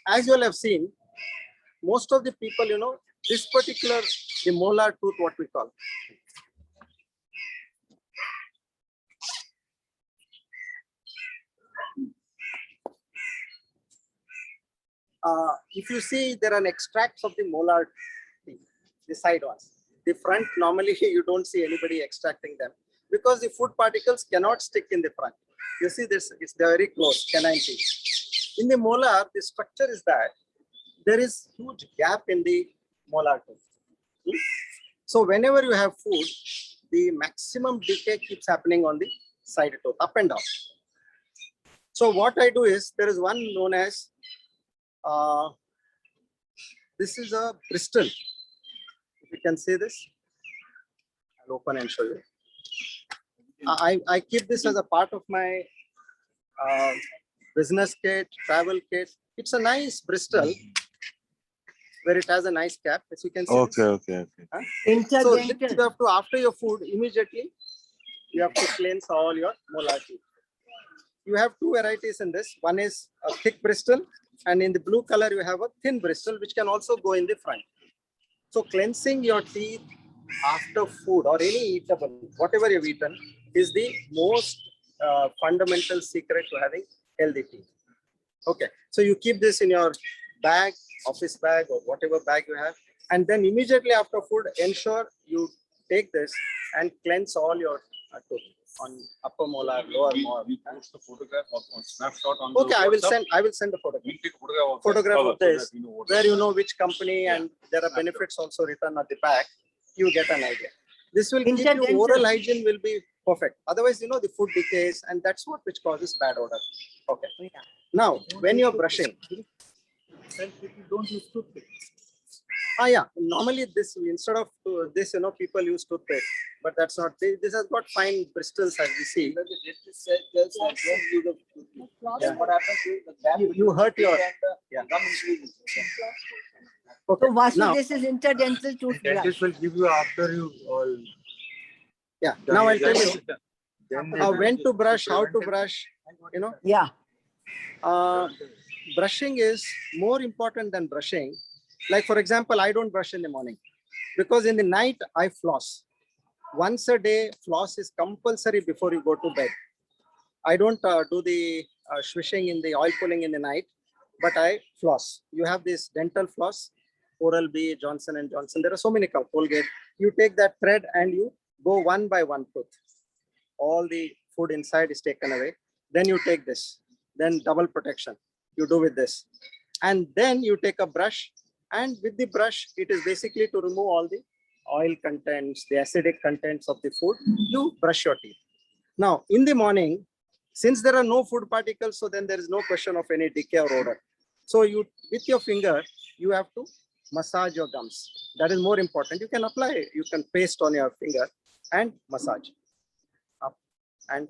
as you all have seen, most of the people, you know, this particular, the molar tooth, what we call. If you see, there are extracts of the molar teeth, the side ones. The front, normally you don't see anybody extracting them because the food particles cannot stick in the front. You see this, they're very close, canine teeth. In the molar, the structure is that there is huge gap in the molar tooth. So whenever you have food, the maximum decay keeps happening on the side tooth, up and down. So what I do is, there is one known as, this is a Bristol. If you can see this, I'll open and show you. I keep this as a part of my business kit, travel kit. It's a nice Bristol where it has a nice cap, as you can see. Okay. Huh? So this Interdental. you have to, after your food, immediately you have to cleanse all your molar teeth. You have two varieties in this. One is a thick Bristol, and in the blue color you have a thin Bristol, which can also go in the front. So cleansing your teeth after food or any eatable, whatever you've eaten, is the most fundamental secret to having healthy teeth. Okay, so you keep this in your bag, office bag, or whatever bag you have, and then immediately after food, ensure you take this and cleanse all your tooth on upper molar, lower molar. We post the photograph on snapshot on Okay, the I will WhatsApp. send the photograph. We'll take a Photograph of so this, that we know what where you know which company, Yeah. and there are benefits also written at the back. you get an idea. This will keep you, Interdental. oral hygiene will be perfect. Otherwise, the food decays and that's what which causes bad odor. Okay. Now, when you're brushing, Don't use toothpick. yeah, normally this, instead of this, people use toothpaste, but that's not, this has got fine bristles as we see. The dentist said, tells us, don't use the toothpick. Yeah. What happens is the gap You hurt your, yeah. Gum increases. okay. So Vasu, Now, this is interdental toothbrush. Dentist will give you after you all. yeah, now I'll tell you Then when to brush, how to brush, Yeah. brushing is more important than brushing. Like, for example, I don't brush in the morning because in the night I floss. Once a day, floss is compulsory before you go to bed. I don't do the swishing in the oil pulling in the night, but I floss. You have this dental floss, Oral-B, Johnson & Johnson. There are so many, Colgate. You take that thread and you go one by one tooth. All the food inside is taken away. Then you take this, then double protection. You do with this. And then you take a brush, and with the brush, it is basically to remove all the oil contents, the acidic contents of the food. You brush your teeth. Now, in the morning, since there are no food particles, so then there is no question of any decay or odor. So you, with your finger, you have to massage your gums. That is more important. You can apply, you can paste on your finger and massage. Up. And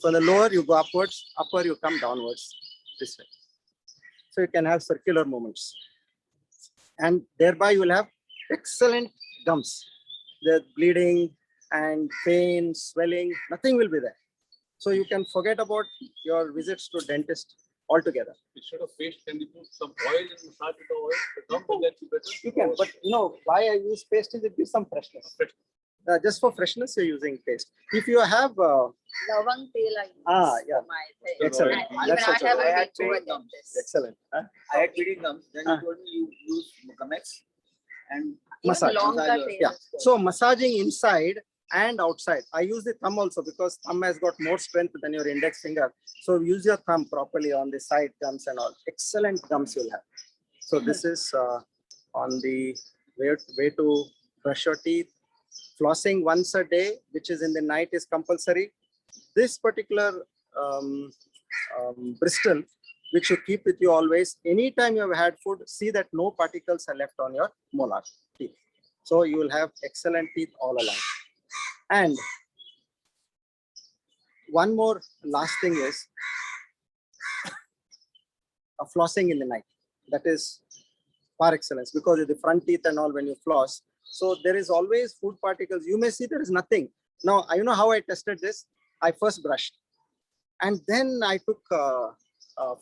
from the lower, you go upwards, upper, you come downwards this way. So you can have circular movements. And thereby you will have excellent gums. The bleeding and pain, swelling, nothing will be there. So you can forget about your visits to dentist altogether. Instead of paste, can you put some oil and massage with the oil? The gum will get you better. You can, but why I use paste is it gives some freshness. Just for freshness, you're using paste. If you have, Lavang tail I use yeah. for my thing. Excellent. And That's even I have I a had bit to a chewing gums. dentist. excellent. I had bleeding gums. Then Ah. you told me you use Mucomex and Even Massage. longer Massage. tail Yeah. is good. So massaging inside and outside. I use the thumb also because thumb has got more strength than your index finger. So use your thumb properly on the side gums and all. Excellent gums you'll have. So this is on the way to brush your teeth. Flossing once a day, which is in the night, is compulsory. This particular bristle, which you keep with you always, anytime you have had food, see that no particles are left on your molar teeth. So you will have excellent teeth all along. And one more last thing is flossing in the night. That is par excellence, because of the front teeth and all when you floss. So there is always food particles. You may see there is nothing. Now, you know how I tested this? I first brushed and then I took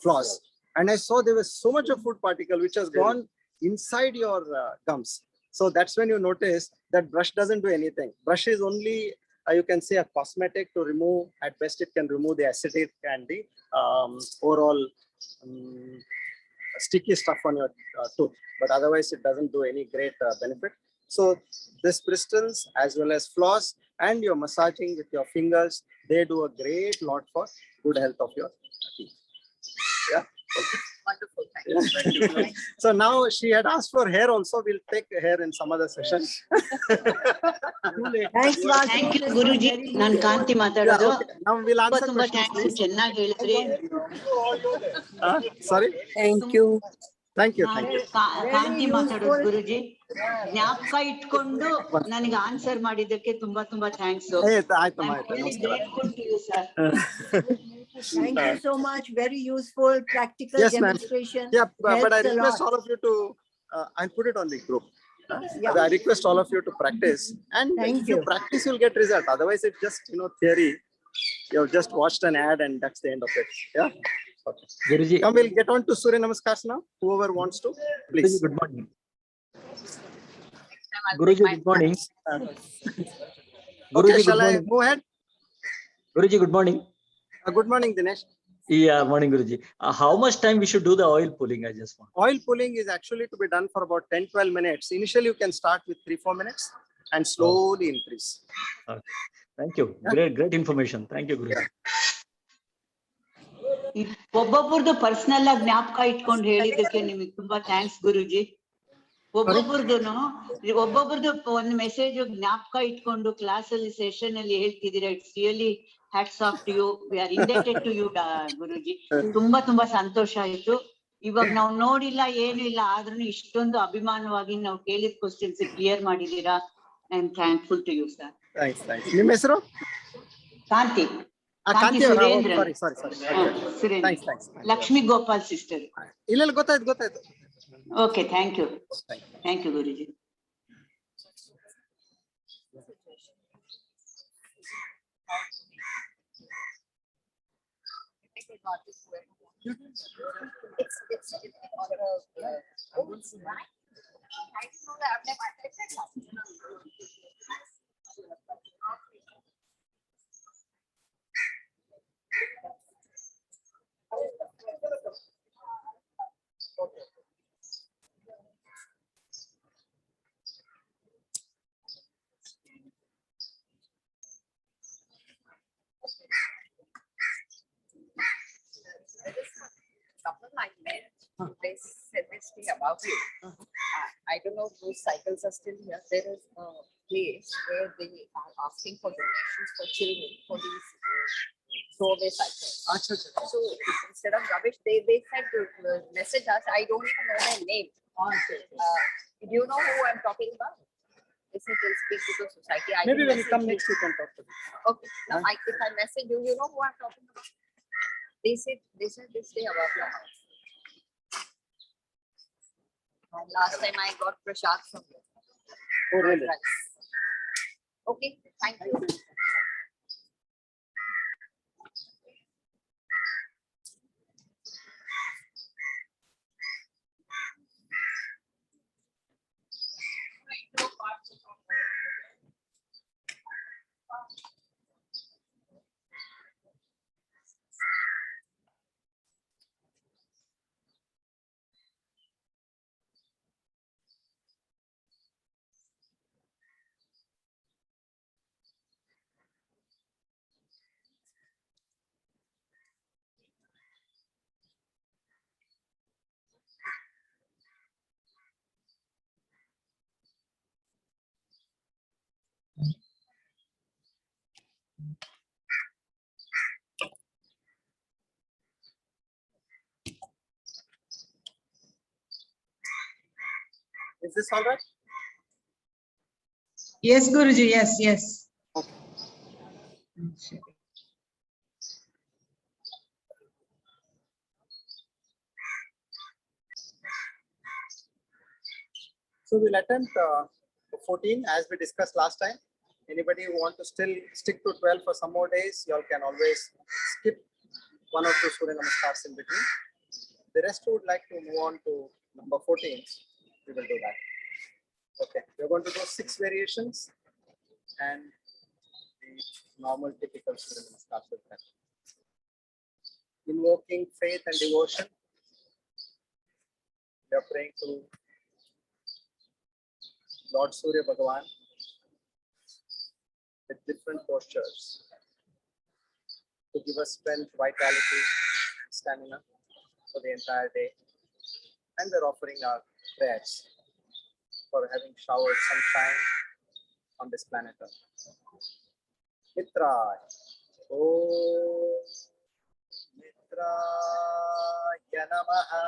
floss and I saw there was so much of food particle which has gone inside your gums. So that's when you notice that brush doesn't do anything. Brush is only, you can say, a cosmetic to remove, at best it can remove the acidic and the overall sticky stuff on your tooth, but otherwise it doesn't do any great benefit. So this bristles as well as floss and your massaging with your fingers, they do a great lot for good health of your teeth. Yeah. Wonderful. Thank you. Yeah. So now she had asked for hair also. We'll take hair in some other session. Thanks, Vasu. Thank you This was Guruji very ನಾನು useful. ಕಾಂತಿ Yeah, ಮಾತಾಡೋದು okay. Now we'll answer ತುಂಬಾ questions, thanks please. ಚೆನ್ನಾಗಿ ಹೇಳಿದ್ರಿ Sorry. Thank you. Thank you. ನಾನು Thank you. ಕಾಂತಿ Very ಮಾತಾಡೋದು useful. ಗುರುಜಿ ಜ್ಞಾಪಕ ಇಟ್ಕೊಂಡು ನನಗೆ ಆನ್ಸರ್ ಮಾಡಿದ್ದಕ್ಕೆ ತುಂಬಾ ತುಂಬಾ ಥ್ಯಾಂಕ್ಸ್ Hey, ಆಯ್ತಮ್ಮ, ಆಯ್ತು. ವೆರಿ ನಮಸ್ಕಾರ. Grateful to you sir Thank you so much. Very useful practical Yes, ma'am. demonstration. Yeah, but I Helps a request lot. all of you to, I'll put it on the group. Yeah. I request all of you to practice, and Thank if you you. practice, you'll get result. Otherwise, it's just theory. You've just watched an ad, and that's the end of it. Yeah. Okay. Guruji, Come, we'll get on to Surya Namaskars now. Whoever wants to, please. good morning. I'll Guruji, take my good morning. Okay, Guruji, good shall I morning. move ahead? Guruji, good morning. Good morning, Dinesh. Yeah, morning, Guruji. How much time we should do the oil pulling? I just want. Oil pulling is actually to be done for about 10-12 minutes. Initially, you can start with 3-4 minutes and slowly increase. Thank you. Great information. Thank you, Guruji. ಒಬ್ಬೊಬ್ಬರದು personal ಆಗಿ ಜ್ಞಾಪಕ ಇಟ್ಕೊಂಡು ಹೇಳಿದ್ದಕ್ಕೆ ನಿಮಗೆ ತುಂಬಾ thanks ಗುರುಜಿ ಒಬ್ಬೊಬ್ರದ್ದು ಒಂದು message ಜ್ಞಾಪಕ ಇಟ್ಕೊಂಡು ಕ್ಲಾಸ್ ಅಲ್ಲಿ ಸೆಷನ್ ಅಲ್ಲಿ ಹೇಳ್ತಿದ್ದೀರಾ. It's really hats off to you. We are indebted to you Guruji. ತುಂಬಾ ಸಂತೋಷ ಆಯ್ತು. ಇವಾಗ ನಾವು ನೋಡಿಲ್ಲ ಏನು ಇಲ್ಲ, ಆದ್ರೂ ಇಷ್ಟೊಂದು ಅಭಿಮಾನವಾಗಿ ನಾವು ಕೇಳಿದ ಕ್ವಶನ್ಸ್ ಕ್ಲಿಯರ್ ಮಾಡಿದೀರಾ. I am thankful to you sir. ನಿಮ್ಮ ಹೆಸರು? ಕಾಂತಿ ಕಾಂತಿ ಸುರೇಂದ್ರ. ಸಾರಿ ಸುರೇಂದ್ರ. ಲಕ್ಷ್ಮಿ ಗೋಪಾಲ್ ಸಿಸ್ಟರ್. ಇಲ್ಲ ಗೊತ್ತಾಯ್ತು. Okay, thank you Guruji. It's on the oh, it's right. I didn't know that. I've never attended that. Couple I met, they said this thing about you. I don't know if those cycles are still here. There is a place where they are asking for donations for children for these throwaway cycles. So instead of rubbish, they said to message us. I don't even know their name. Do you know who I'm talking about? They said they'll speak to the society. Maybe when you come next, you can talk to them. Okay. Now, if I message you, you know who I'm talking about? They said this day about your house. And last time I got prasad from you. Oh, really? Rice. Okay, thank you. Is this all right? Yes, Guruji. Yes. So we'll attempt 14 as we discussed last time. Anybody who want to still stick to 12 for some more days, you all can always skip 1 or 2 Surya Namaskars in between. The rest who would like to move on to number 14, we will do that. Okay, we're going to do 6 variations and the normal typical Surya Namaskars with that. Invoking faith and devotion. We are praying to Lord Surya Bhagavan with different postures to give us strength, vitality, and stamina for the entire day. And we're offering our prayers for having showered sunshine on this planet Earth. Mitraya. Om Mitraya Namaha.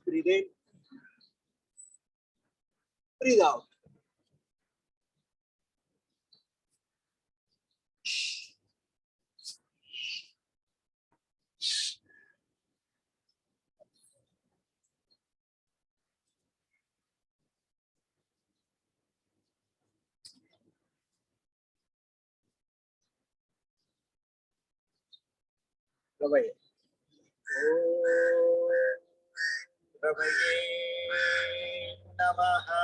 Breathe in, breathe out. Ravaye. Ravaye Namaha.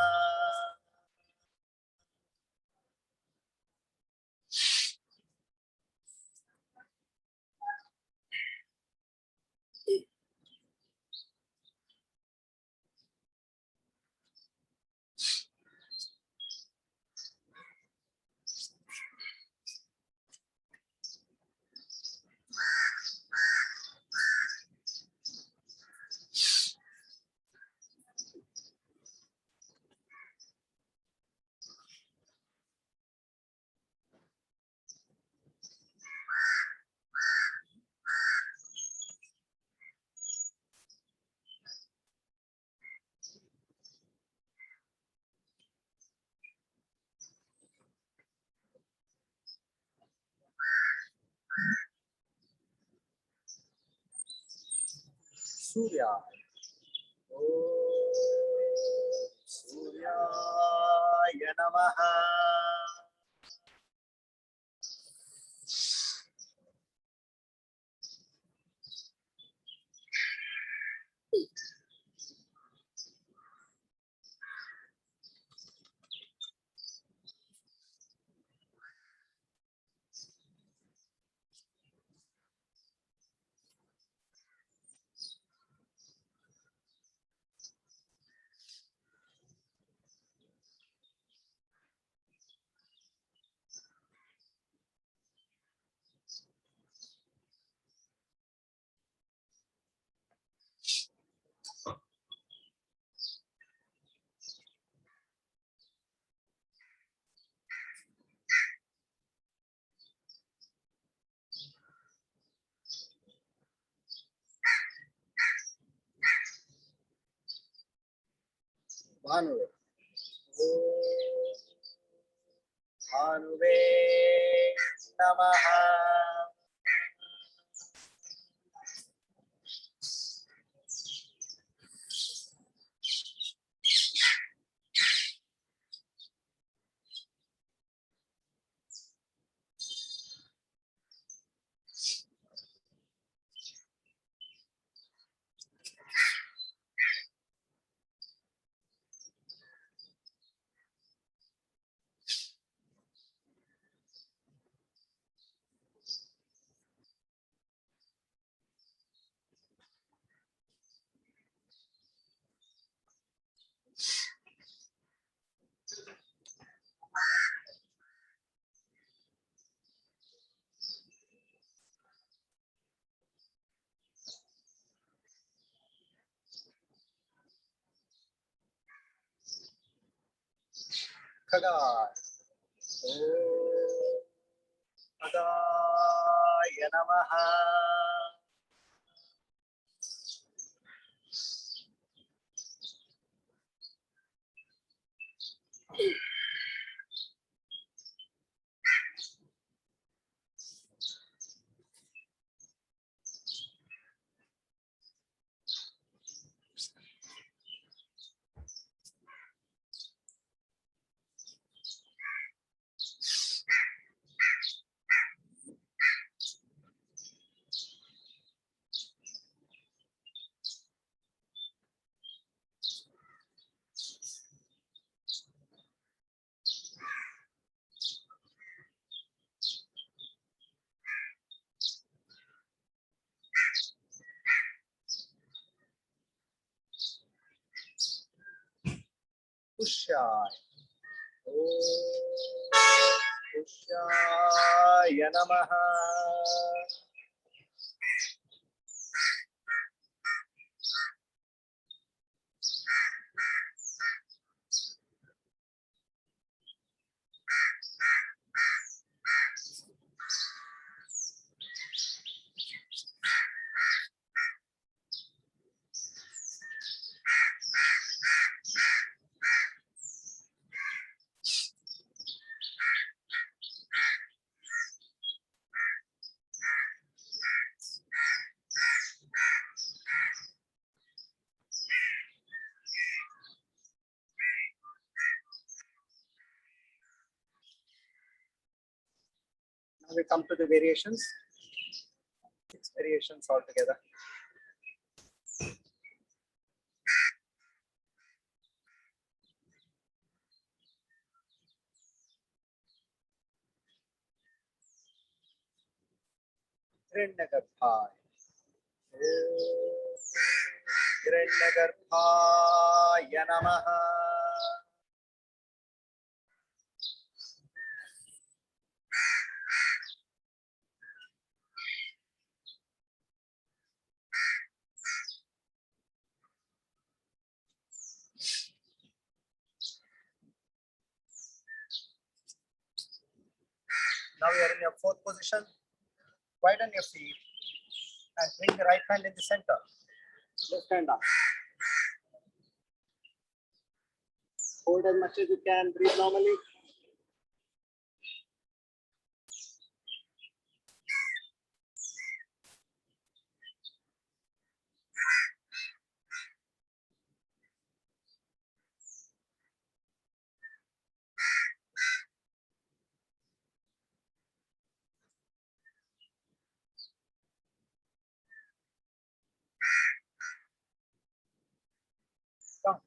Surya. Suryaya Namaha. Bhanuve. Bhanuve Namaha. Khagaya. Khagaya Namaha. Pushyaya. Pushyaya Namaha. Now we come to the variations. 6 variations altogether. Hiranyagarbhaय. Hiranyagarbhaya Namaha. Now you are in your fourth position. Widen your feet and bring the right hand in the center. Left hand up. Hold as much as you can. Breathe normally. Come.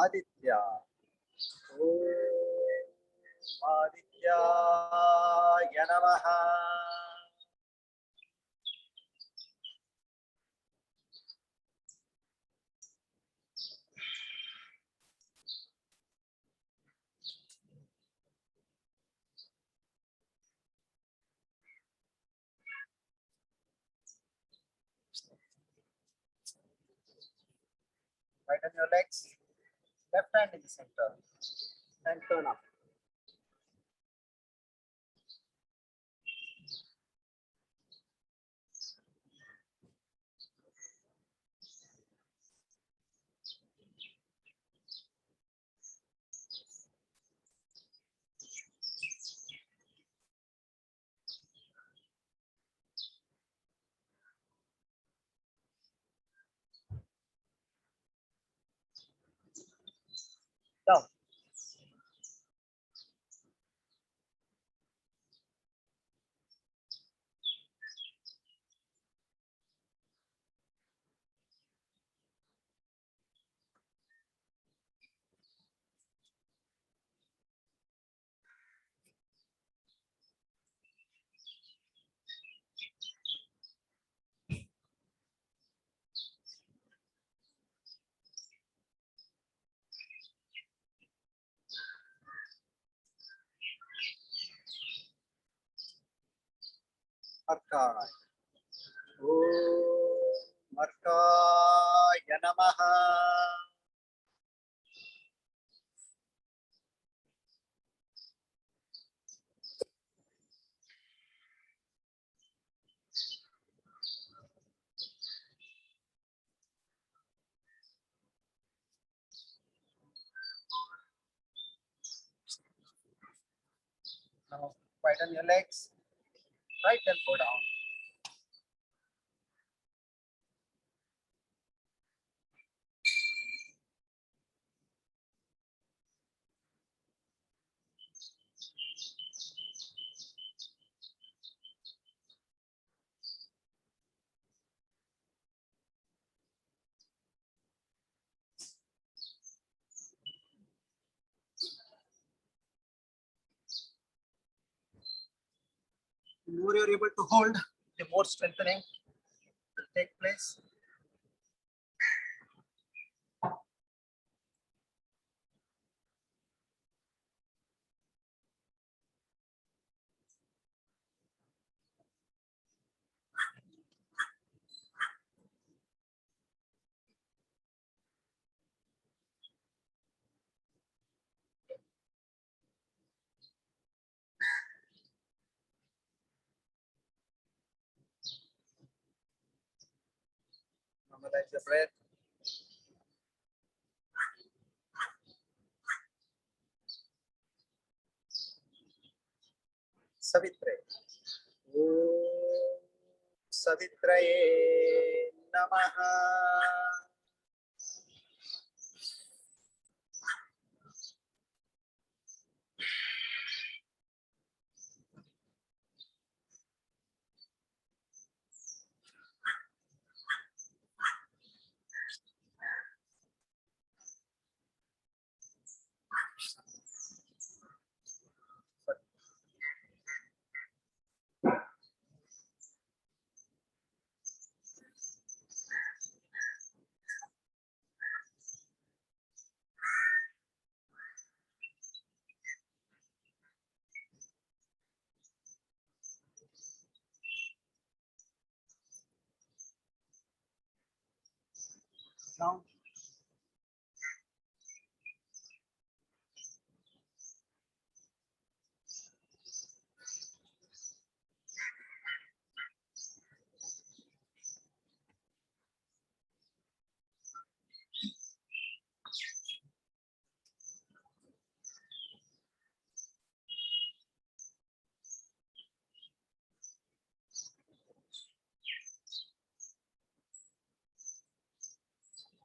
Aditya. Om Adityaya Namaha. Widen your legs. Left hand in the center. And turn up. Down. Markaya. Om Markaya Namaha. Now widen your legs. Right and go down. The more you're able to hold, the more strengthening will take place. Normalize the breath. Savitre. Om Savitraye Namaha. Now,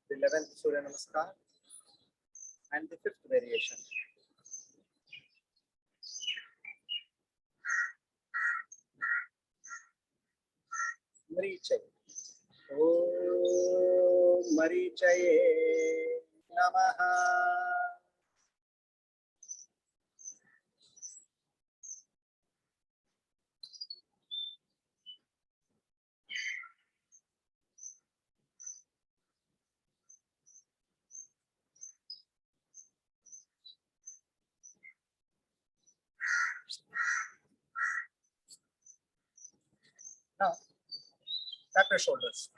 the 11th Surya Namaskar and the 5th variation. Marichaye. Om Marichaye Namaha. Now, tap your shoulders.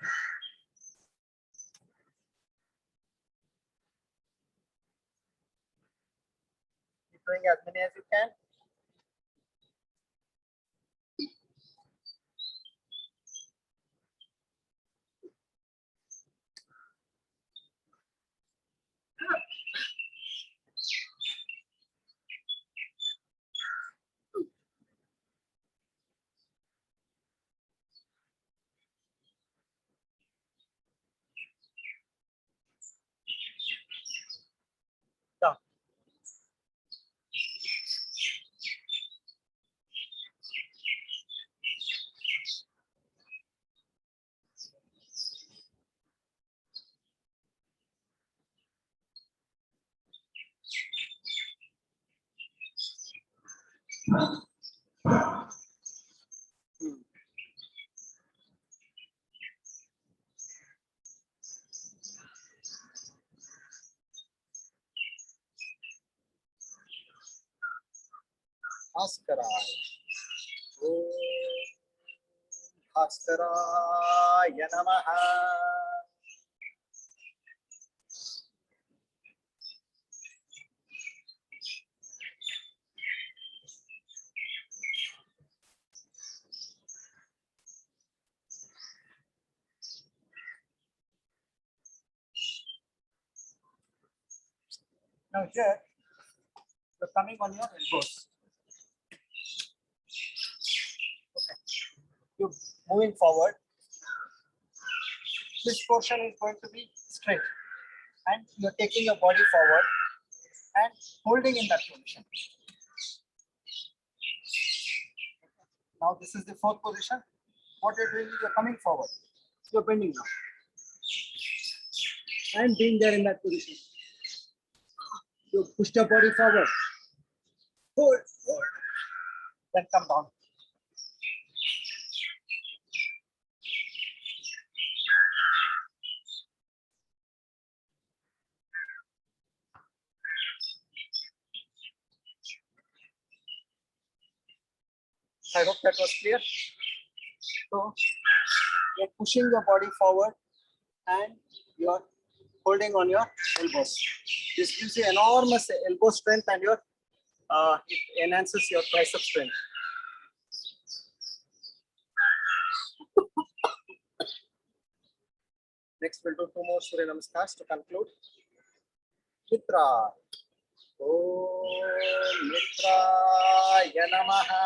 Keep doing as many as you can. Down. Bhaskarai. Om Bhaskaraya Namaha. Now here, you're coming on your elbows. Okay. You're moving forward. This portion is going to be straight. And you're taking your body forward and holding in that position. Now this is the fourth position. What you're doing is you're coming forward. You're bending now. And being there in that position. You push your body forward. Hold, hold. Then come down. I hope that was clear. So you're pushing your body forward and you're holding on your elbows. This gives you enormous elbow strength and your it enhances your tricep strength. Next, we'll do 2 more Surya Namaskars to conclude. Mitra. Om Mitraya Namaha.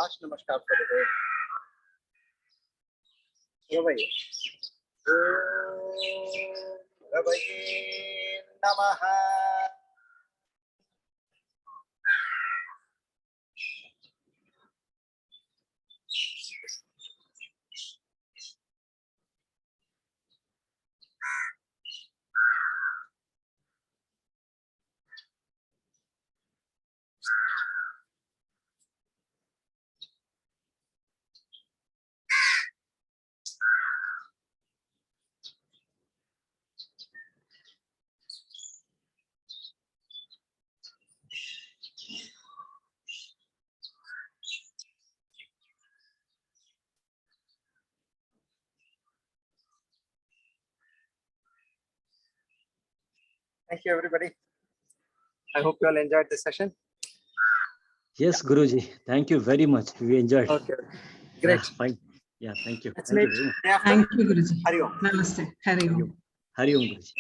Last namaskar for the day. Here we go. Kavaye Namaha. Thank you, everybody. I hope you all enjoyed this session. Yes, Guruji. Thank you very much. We enjoyed. Okay. Great. Yeah, fine. Yeah, thank you. Let's Thank you meet very much. day after. Thank you, Guruji. Hari Om. Namaste. Hari Om. Hari Om, Guruji.